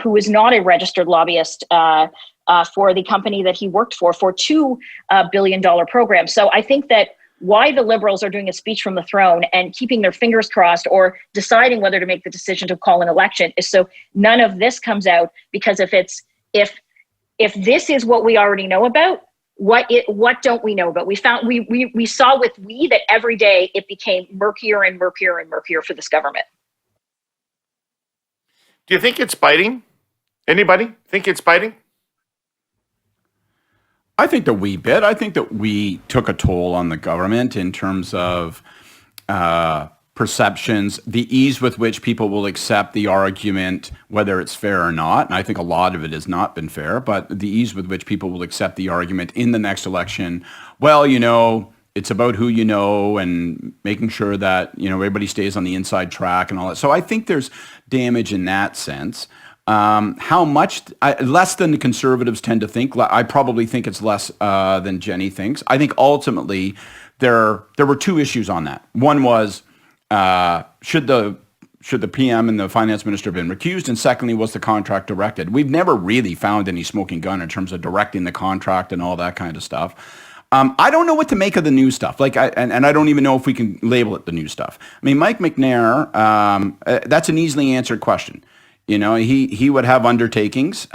who is not a registered lobbyist for the company that he worked for $2 billion programs. So I think that why the Liberals are doing a speech from the throne and keeping their fingers crossed or deciding whether to make the decision to call an election is so none of this comes out, because if if this is what we already know about, what don't we know about? We saw with that every day it became murkier and murkier and murkier for this government.
Do you think it's biting? Anybody think it's biting?
I think that we bit. I think that we took a toll on the government in terms of perceptions, the ease with which people will accept the argument, whether it's fair or not. And I think a lot of it has not been fair, but the ease with which people will accept the argument in the next election. Well, it's about who you know and making sure that, everybody stays on the inside track and all that. So I think there's damage in that sense. How much, less than the conservatives tend to think. I probably think it's less than Jenni thinks. I think ultimately there were two issues on that. One was, should the PM and the finance minister have been recused? And secondly, was the contract directed? We've never really found any smoking gun in terms of directing the contract and all that kind of stuff. I don't know what to make of the new stuff. And I don't even know if we can label it the new stuff. I mean, Mike McNair, that's an easily answered question. He would have undertakings.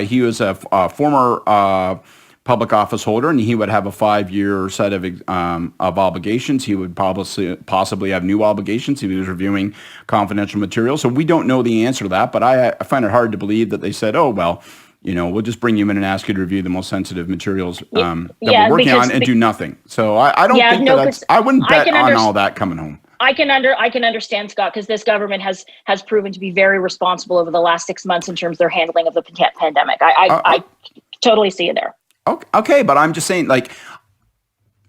He was a former public office holder, and he would have a 5-year set of obligations. He would possibly have new obligations. He was reviewing confidential material. So we don't know the answer to that, but I find it hard to believe that they said, oh, well, we'll just bring you in and ask you to review the most sensitive materials that we're working on and do nothing. So I don't think that's, I wouldn't bet on all that coming home.
I can understand, Scott, because this government has proven to be very responsible over the last 6 months in terms of their handling of the pandemic. I totally see you there.
Okay, but I'm just saying,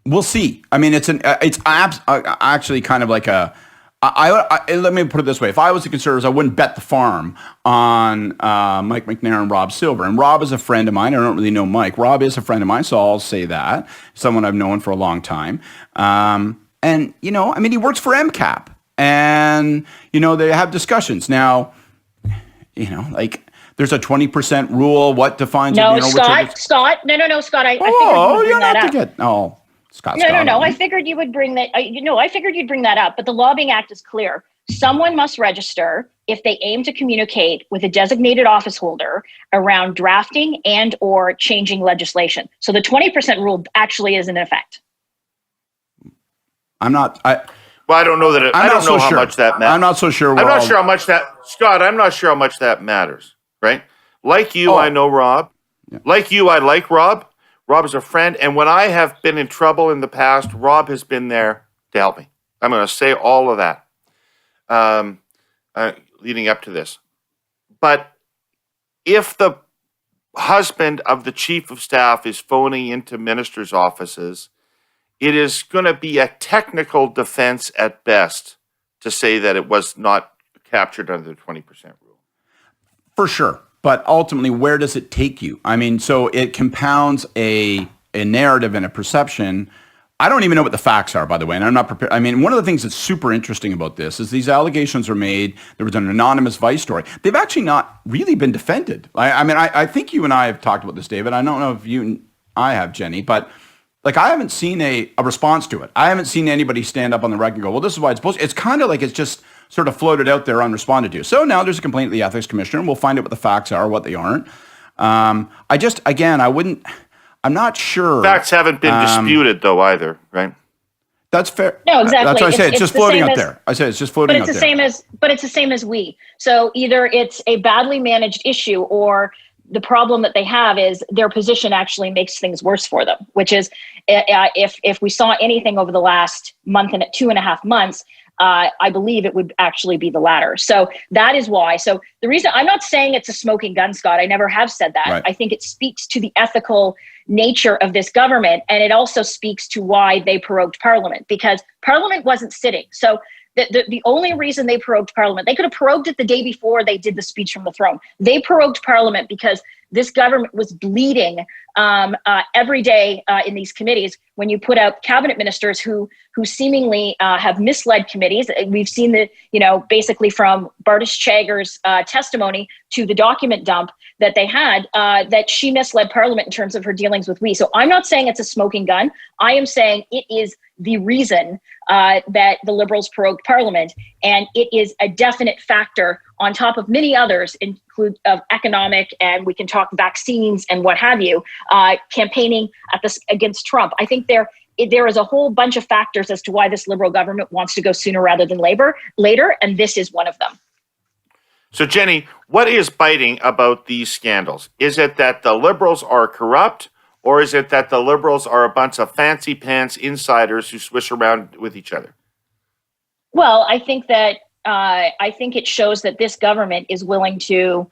we'll see. I mean, it's actually kind of like a. Let me put it this way: if I was the Conservatives, I wouldn't bet the farm on Mike McNair and Rob Silver. And Rob is a friend of mine. I don't really know Mike. Rob is a friend of mine, so I'll say that. Someone I've known for a long time. And, he works for MCAP. And, they have discussions. Now, there's a 20% rule. What defines...
No, Scott. Scott, I figured you would bring that up.
Scott.
No. I figured you would bring that... I figured you'd bring that up. But the Lobbying Act is clear. Someone must register if they aim to communicate with a designated office holder around drafting and or changing legislation. So the 20% rule actually is in effect.
I don't
know that I don't know how much that matters.
I'm not so sure.
I'm not sure how much that, Scott, I'm not sure how much that matters, right? Like you, I know Rob. Yeah. Like you, I like Rob. Rob is a friend. And when I have been in trouble in the past, Rob has been there to help me. I'm going to say all of that leading up to this. But if the husband of the chief of staff is phoning into ministers' offices, it is going to be a technical defense at best to say that it was not captured under the 20% rule.
For sure. But ultimately, where does it take you? I mean, so it compounds a narrative and a perception. I don't even know what the facts are, by the way, and I'm not prepared. I mean, one of the things that's super interesting about this is these allegations are made. There was an anonymous Vice story. They've actually not really been defended. I think you and I have talked about this, David. I don't know if you and I have, Jenni, but... I haven't seen a response to it. I haven't seen anybody stand up on the record and go, well, this is why it's supposed to. It's kind of like it's just sort of floated out there unresponded to. So now there's a complaint to the ethics commissioner, and we'll find out what the facts are, what they aren't. I'm not sure.
Facts haven't been disputed, though, either, right?
That's fair.
No, exactly.
That's what I say. It's just floating out there. I say it's just floating out there.
But it's the same as we. So either it's a badly managed issue or the problem that they have is their position actually makes things worse for them, which is if we saw anything over the last month and 2.5 months, I believe it would actually be the latter. So that is why. So the reason I'm not saying it's a smoking gun, Scott, I never have said that. Right. I think it speaks to the ethical nature of this government. And it also speaks to why they prorogued Parliament, because Parliament wasn't sitting. So the only reason they prorogued Parliament, they could have prorogued it the day before they did the speech from the throne. They prorogued Parliament because this government was bleeding every day in these committees when you put out cabinet ministers who seemingly have misled committees. We've seen basically from Bardish Chagger's testimony to the document dump that they had, that she misled Parliament in terms of her dealings with we. So I'm not saying it's a smoking gun. I am saying it is the reason that the Liberals prorogued Parliament, and it is a definite factor on top of many others, include of economic, and we can talk vaccines and what have you, campaigning against Trump. I think there is a whole bunch of factors as to why this Liberal government wants to go sooner rather than later, and this is one of them.
So, Jenni, what is biting about these scandals? Is it that the Liberals are corrupt, or is it that the Liberals are a bunch of fancy pants insiders who swish around with each other?
Well, I think that I think it shows that this government is willing to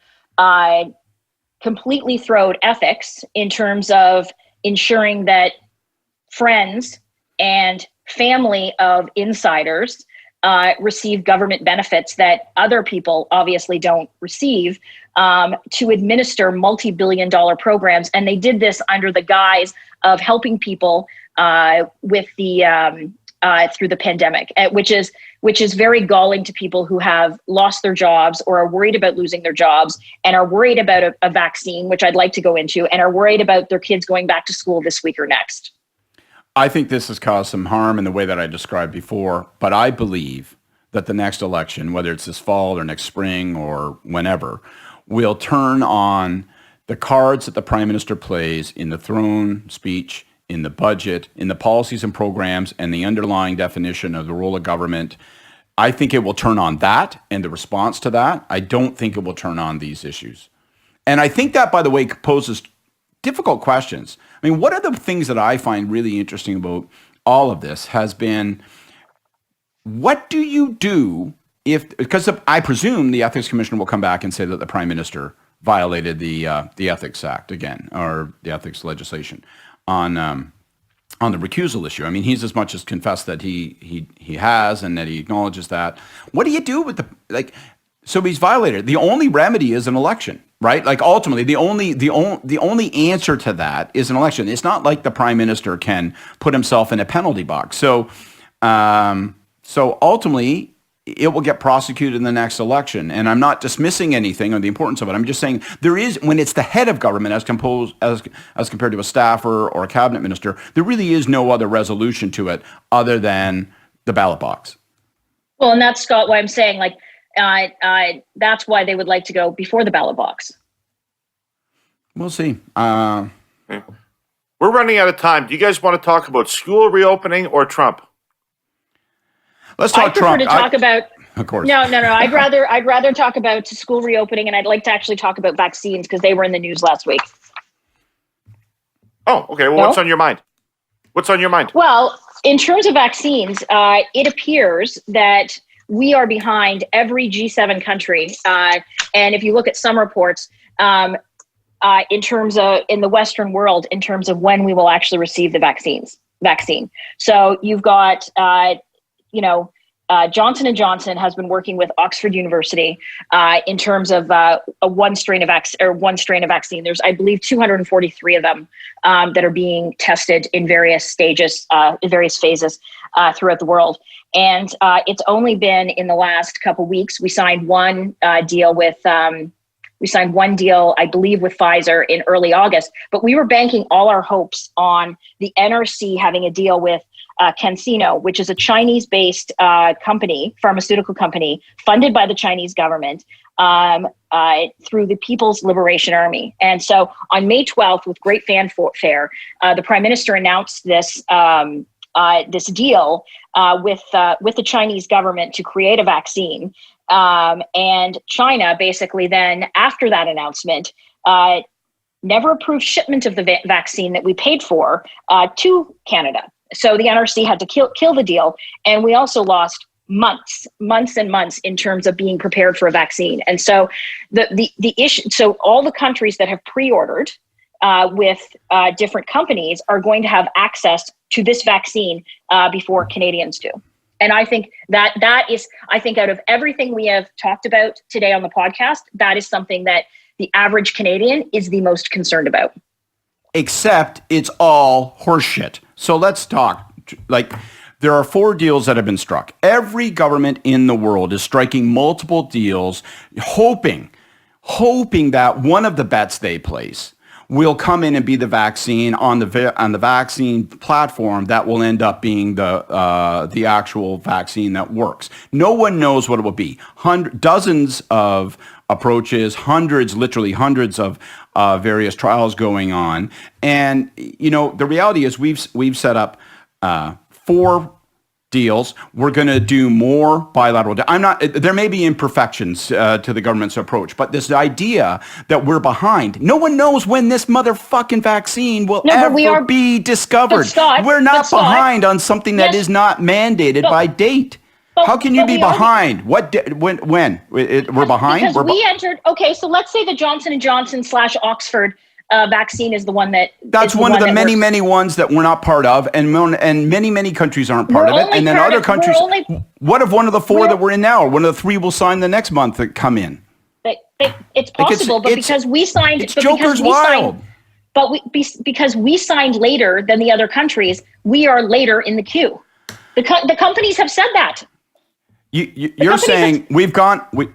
completely throw out ethics in terms of ensuring that friends and family of insiders receive government benefits that other people obviously don't receive, to administer multi-billion-dollar programs. And they did this under the guise of helping people with the through the pandemic, which is very galling to people who have lost their jobs or are worried about losing their jobs and are worried about a vaccine, which I'd like to go into, and are worried about their kids going back to school this week or next.
I think this has caused some harm in the way that I described before, but I believe that the next election, whether it's this fall or next spring or whenever, will turn on the cards that the Prime Minister plays in the throne speech, in the budget, in the policies and programs, and the underlying definition of the role of government. I think it will turn on that and the response to that. I don't think it will turn on these issues. And I think that, by the way, poses difficult questions. I mean, what are the things that I find really interesting about all of this has been, what do you do if, because I presume the Ethics Commissioner will come back and say that the Prime Minister violated the Ethics Act again, or the ethics legislation on the recusal issue. I mean, he's as much as confessed that he has, and that he acknowledges that. What do you do with so he's violated. The only remedy is an election, right? Like, ultimately, the only answer to that is an election. It's not like the Prime Minister can put himself in a penalty box. So ultimately, it will get prosecuted in the next election. And I'm not dismissing anything or the importance of it. I'm just saying there is, when it's the head of government as compared to a staffer or a cabinet minister, there really is no other resolution to it other than the ballot box.
Well, and that's, Scott, why I'm saying, like, that's why they would like to go before the ballot box.
We'll see.
We're running out of time. Do you guys want to talk about school reopening or Trump?
Let's talk Trump.
I prefer to talk about.
Of course.
No. I'd rather talk about school reopening, and I'd like to actually talk about vaccines because they were in the news last week.
Oh, okay. Well, What's on your mind? What's on your mind?
Well, in terms of vaccines, it appears that we are behind every G7 country. And if you look at some reports, in terms of in the Western world, in terms of when we will actually receive the vaccine. So you've got, Johnson & Johnson has been working with Oxford University in terms of one strain of vaccine. There's, I believe, 243 of them that are being tested in various stages, in various phases throughout the world. And it's only been in the last couple of weeks. We signed one deal, I believe, with Pfizer in early August. But we were banking all our hopes on the NRC having a deal with CanSino, which is a Chinese-based pharmaceutical company, funded by the Chinese government through the People's Liberation Army. And so on May 12th, with great fanfare, the Prime Minister announced this deal with the Chinese government to create a vaccine. And China basically then, after that announcement, never approved shipment of the vaccine that we paid for to Canada. So the NRC had to kill the deal. And we also lost months and months in terms of being prepared for a vaccine. And so the issue, so all the countries that have pre-ordered with different companies are going to have access to this vaccine before Canadians do. And I think that is, out of everything we have talked about today on the podcast, that is something that the average Canadian is the most concerned about.
Except it's all horseshit. So let's talk. There are 4 deals that have been struck. Every government in the world is striking multiple deals, hoping that one of the bets they place will come in and be the vaccine on the vaccine platform that will end up being the actual vaccine that works. No one knows what it will be. Dozens of approaches, literally hundreds of various trials going on, and the reality is we've set up 4 deals. We're going to do more bilateral. There may be imperfections to the government's approach, but this idea that we're behind, no one knows when this motherfucking vaccine will be discovered. We're not behind on something that is not mandated by date. How can you be behind? When? We're behind?
Because we entered, so let's say the Johnson & Johnson / Oxford vaccine is the one that...
That's one of the many ones that we're not part of, and many countries aren't part of it. And then other countries... What if one of the 4 that we're in now, or one of the 3 will sign the next month that come in?
It's possible, but because we signed...
It's Joker's wild.
Because we signed later than the other countries, we are later in the queue. The companies have said that.
You're saying we've gone to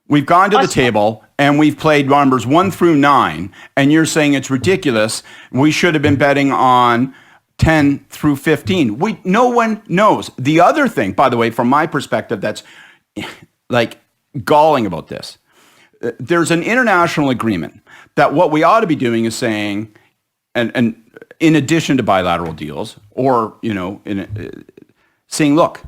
the table and we've played numbers 1 through 9, and you're saying it's ridiculous. We should have been betting on 10 through 15. No one knows. The other thing, by the way, from my perspective, that's like galling about this. There's an international agreement that what we ought to be doing is saying, and in addition to bilateral deals, or saying, look.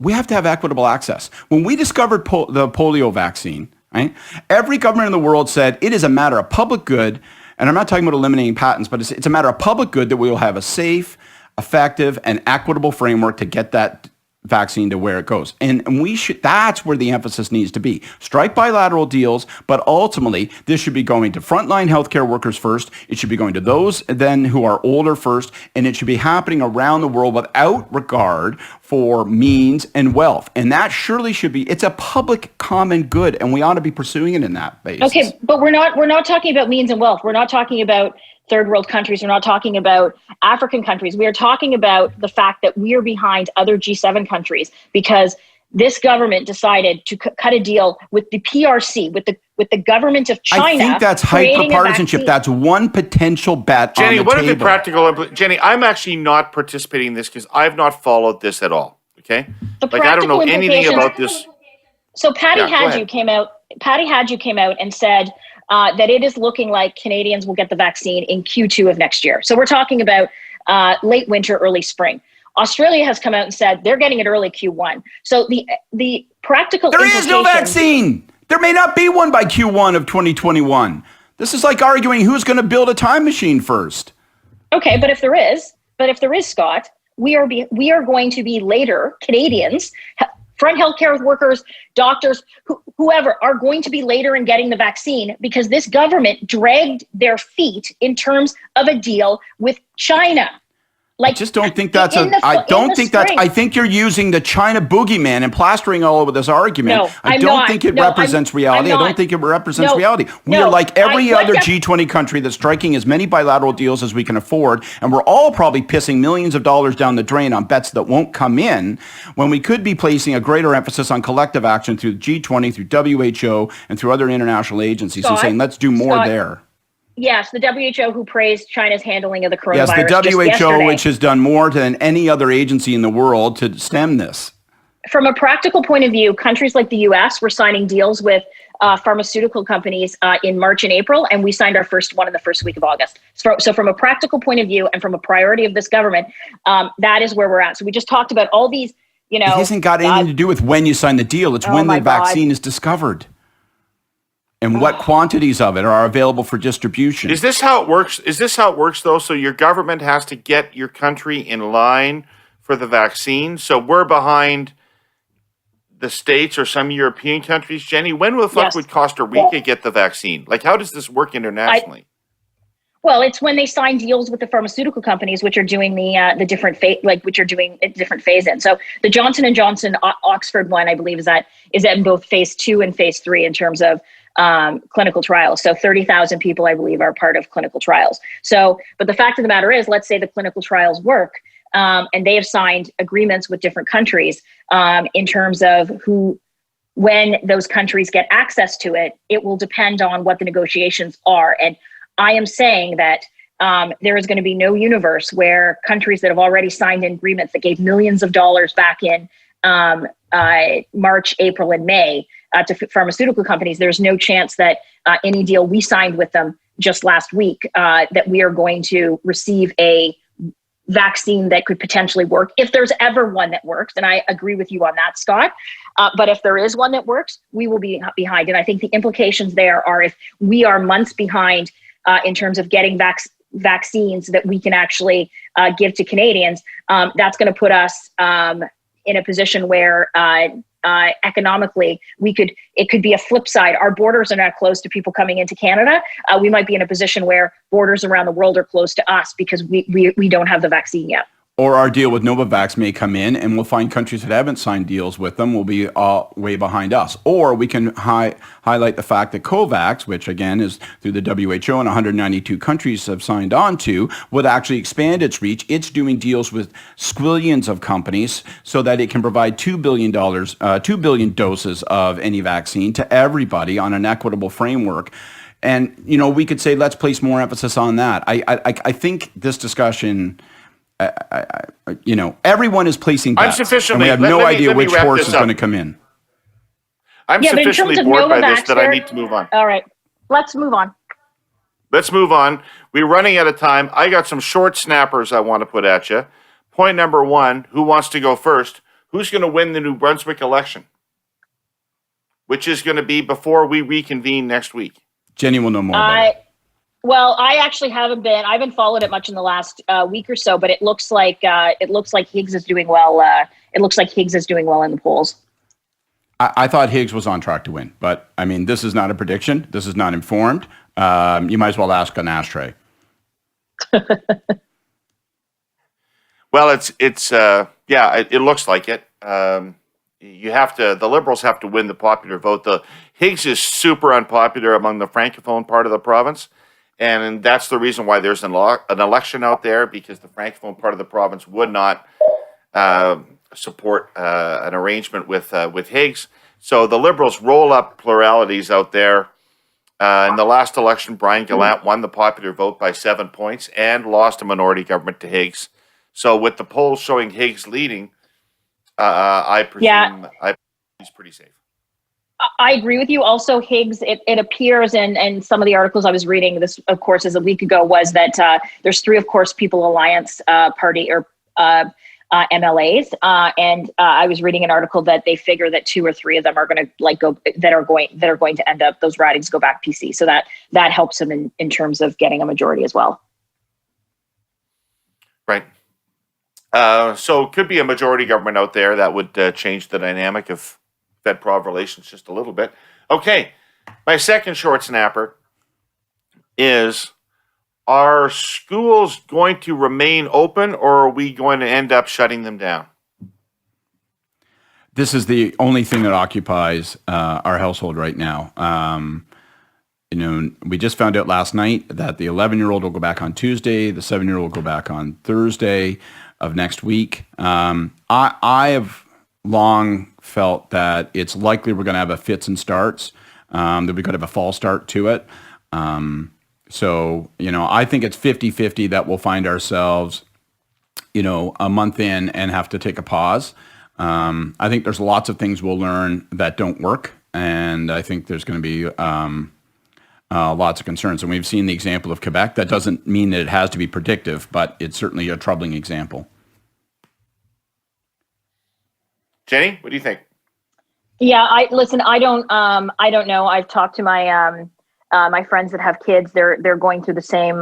We have to have equitable access. When we discovered the polio vaccine, right, every government in the world said it is a matter of public good, and I'm not talking about eliminating patents, but it's a matter of public good that we will have a safe, effective, and equitable framework to get that vaccine to where it goes. And that's where the emphasis needs to be. Strike bilateral deals, but ultimately this should be going to frontline healthcare workers first. It should be going to those then who are older first, and it should be happening around the world without regard for means and wealth. And that surely should be, it's a public common good, and we ought to be pursuing it in that basis.
Okay, but we're not talking about means and wealth. We're not talking about third world countries. We're not talking about African countries. We are talking about the fact that we are behind other G7 countries because this government decided to cut a deal with the PRC, with the government of China.
I think that's hyper-partisanship. That's one potential bet
Jenni,
on the
what
table.
are the practical Jenni, I'm actually not participating in this because I've not followed this at all. Okay? I don't know anything about this.
So Patty Hadju came out and said that it is looking like Canadians will get the vaccine in Q2 of next year. So we're talking about late winter, early spring. Australia has come out and said they're getting it early Q1. So the practical
There is no vaccine. There may not be one by Q1 of 2021. This is like arguing who's going to build a time machine first.
Okay, but if there is, Scott, we are going to be later. Canadians, front healthcare workers, doctors, whoever are going to be later in getting the vaccine because this government dragged their feet in terms of a deal with China.
I just don't think that's I think you're using the China boogeyman and plastering all over this argument.
No,
I don't think it represents reality. I don't think it represents reality. We are like every other G20 country that's striking as many bilateral deals as we can afford, and we're all probably pissing millions of dollars down the drain on bets that won't come in when we could be placing a greater emphasis on collective action through G20, through WHO, and through other international agencies and saying, let's do more there.
Yes, the WHO who praised China's handling of the coronavirus.
Yes, the WHO, which has done more than any other agency in the world to stem this.
From a practical point of view, countries like the US were signing deals with pharmaceutical companies in March and April, and we signed our first one in the first week of August. So from a practical point of view and from a priority of this government, that is where we're at. So we just talked about all these, It
hasn't got anything to do with when you sign the deal. It's when the vaccine is discovered. And what quantities of it are available for distribution.
Is this how it works? Though? So your government has to get your country in line for the vaccine. So we're behind the States or some European countries. Jenni, when the fuck would Costa Rica get the vaccine? Like, how does this work internationally?
Well, it's when they sign deals with the pharmaceutical companies, which are doing the different which are doing a different phase in. So the Johnson & Johnson Oxford one, I believe, is in both phase 2 and phase 3 in terms of clinical trials. So 30,000 people, I believe, are part of clinical trials. So, but the fact of the matter is, let's say the clinical trials work, and they have signed agreements with different countries in terms of when those countries get access to it. It will depend on what the negotiations are. And I am saying that there is going to be no universe where countries that have already signed agreements that gave millions of dollars back in March, April, and May to pharmaceutical companies, there's no chance that any deal we signed with them just last week that we are going to receive a vaccine that could potentially work, if there's ever one that works. And I agree with you on that, Scott. But if there is one that works, we will be behind. And I think the implications there are, if we are months behind in terms of getting vaccines that we can actually give to Canadians, that's going to put us in a position where economically it could be a flip side. Our borders are not closed to people coming into Canada. We might be in a position where borders around the world are closed to us because we don't have the vaccine yet.
Or our deal with Novavax may come in, and we'll find countries that haven't signed deals with them will be way behind us. Or we can highlight the fact that COVAX, which again is through the WHO and 192 countries have signed on to, would actually expand its reach. It's doing deals with squillions of companies so that it can provide $2 billion doses of any vaccine to everybody on an equitable framework. And, we could say, let's place more emphasis on that. I think this discussion... everyone is placing bets, and we have no idea which horse is going to come in.
I'm sufficiently bored by this that I need to move on.
All right, let's move on.
We're running out of time. I got some short snappers I want to put at you. Point number one, who wants to go first? Who's going to win the New Brunswick election? Which is going to be before we reconvene next week.
Jenni will know more about it.
Well, I actually haven't followed it much in the last week or so, but it looks like Higgs is doing well. It looks like Higgs is doing well in the polls.
I thought Higgs was on track to win, but I mean, this is not a prediction. This is not informed. You might as well ask an ashtray.
Well, it looks like it. The Liberals have to win the popular vote. The Higgs is super unpopular among the Francophone part of the province. And that's the reason why there's an election out there, because the Francophone part of the province would not support an arrangement with Higgs. So the Liberals roll up pluralities out there. In the last election, Brian Gallant won the popular vote by 7 points and lost a minority government to Higgs. So with the polls showing Higgs leading, I presume he's pretty safe.
I agree with you. Also, Higgs, it appears in some of the articles I was reading, this, of course, as a week ago, was that there's three, of course, People Alliance Party or MLAs. And I was reading an article that they figure that 2 or 3 of them are going to that are going to end up, those ridings go back PC. So that helps them in terms of getting a majority as well.
Right. So it could be a majority government out there that would change the dynamic of Fed-Prov relations just a little bit. Okay, my second short snapper is, are schools going to remain open, or are we going to end up shutting them down?
This is the only thing that occupies our household right now. We just found out last night that the 11-year-old will go back on Tuesday, the 7-year-old will go back on Thursday of next week. I have long felt that it's likely we're going to have a fits and starts, that we could have a false start to it. So, I think it's 50-50 that we'll find ourselves, a month in and have to take a pause. I think there's lots of things we'll learn that don't work. And I think there's going to be lots of concerns. And we've seen the example of Quebec. That doesn't mean that it has to be predictive, but it's certainly a troubling example.
Jenni, what do you think?
Yeah, I don't know. I've talked to my my friends that have kids. They're going through the same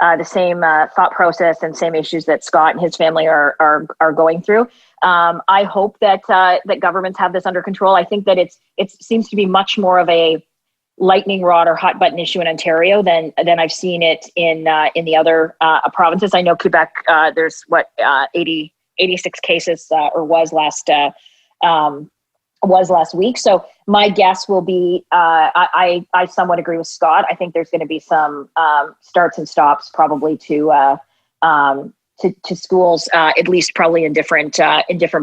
thought process and same issues that Scott and his family are going through. I hope that that governments have this under control. I think that it seems to be much more of a lightning rod or hot button issue in Ontario than I've seen it in the other provinces. I know Quebec. There's 86 cases or was last week. So my guess will be, I somewhat agree with Scott. I think there's going to be some starts and stops probably to schools, at least probably in different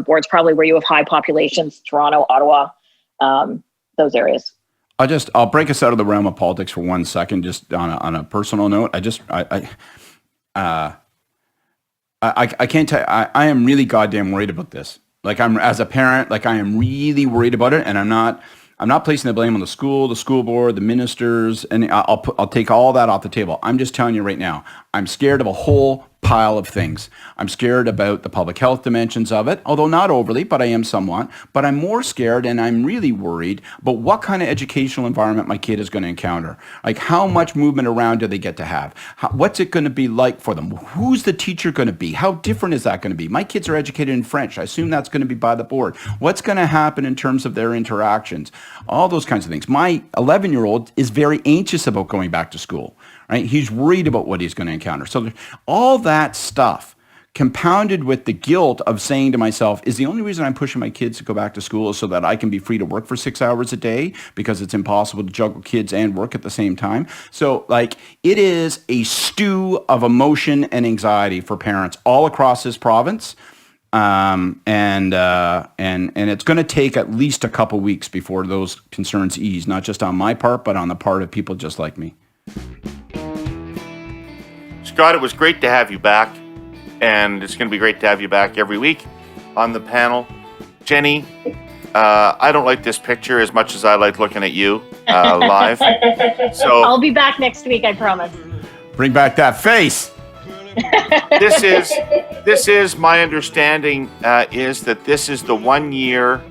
boards, probably where you have high populations, Toronto, Ottawa, those areas.
I'll break us out of the realm of politics for 1 second, just on a personal note. I can't tell you, I am really goddamn worried about this. Like, as a parent, like, I am really worried about it, and I'm not placing the blame on the school board, the ministers, and I'll take all that off the table. I'm just telling you right now, I'm scared of a whole pile of things. I'm scared about the public health dimensions of it, although not overly, but I am somewhat. But I'm more scared, and I'm really worried about what kind of educational environment my kid is going to encounter. Like, how much movement around do they get to have? What's it going to be like for them? Who's the teacher going to be? How different is that going to be? My kids are educated in French. I assume that's going to be by the board. What's going to happen in terms of their interactions? All those kinds of things. My 11-year-old is very anxious about going back to school. Right? He's worried about what he's going to encounter. So all that stuff compounded with the guilt of saying to myself, is the only reason I'm pushing my kids to go back to school is so that I can be free to work for 6 hours a day, because it's impossible to juggle kids and work at the same time. So, like, it is a stew of emotion and anxiety for parents all across this province. And it's going to take at least a couple weeks before those concerns ease, not just on my part, but on the part of people just like me.
Scott, it was great to have you back, and it's going to be great to have you back every week on the panel. Jenni, I don't like this picture as much as I like looking at you live. So
I'll be back next week, I promise.
Bring back that face.
This is my understanding is that this is the 1 year,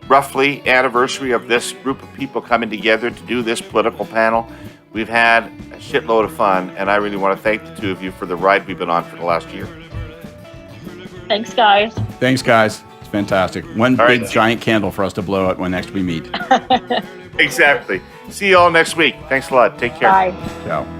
roughly, anniversary of this group of people coming together to do this political panel. We've had a shitload of fun, and I really want to thank the two of you for the ride we've been on for the last year.
Thanks, guys.
Thanks, guys. It's fantastic. One big giant candle for us to blow out when next we meet.
Exactly. See you all next week. Thanks a lot. Take care.
Bye.
Ciao.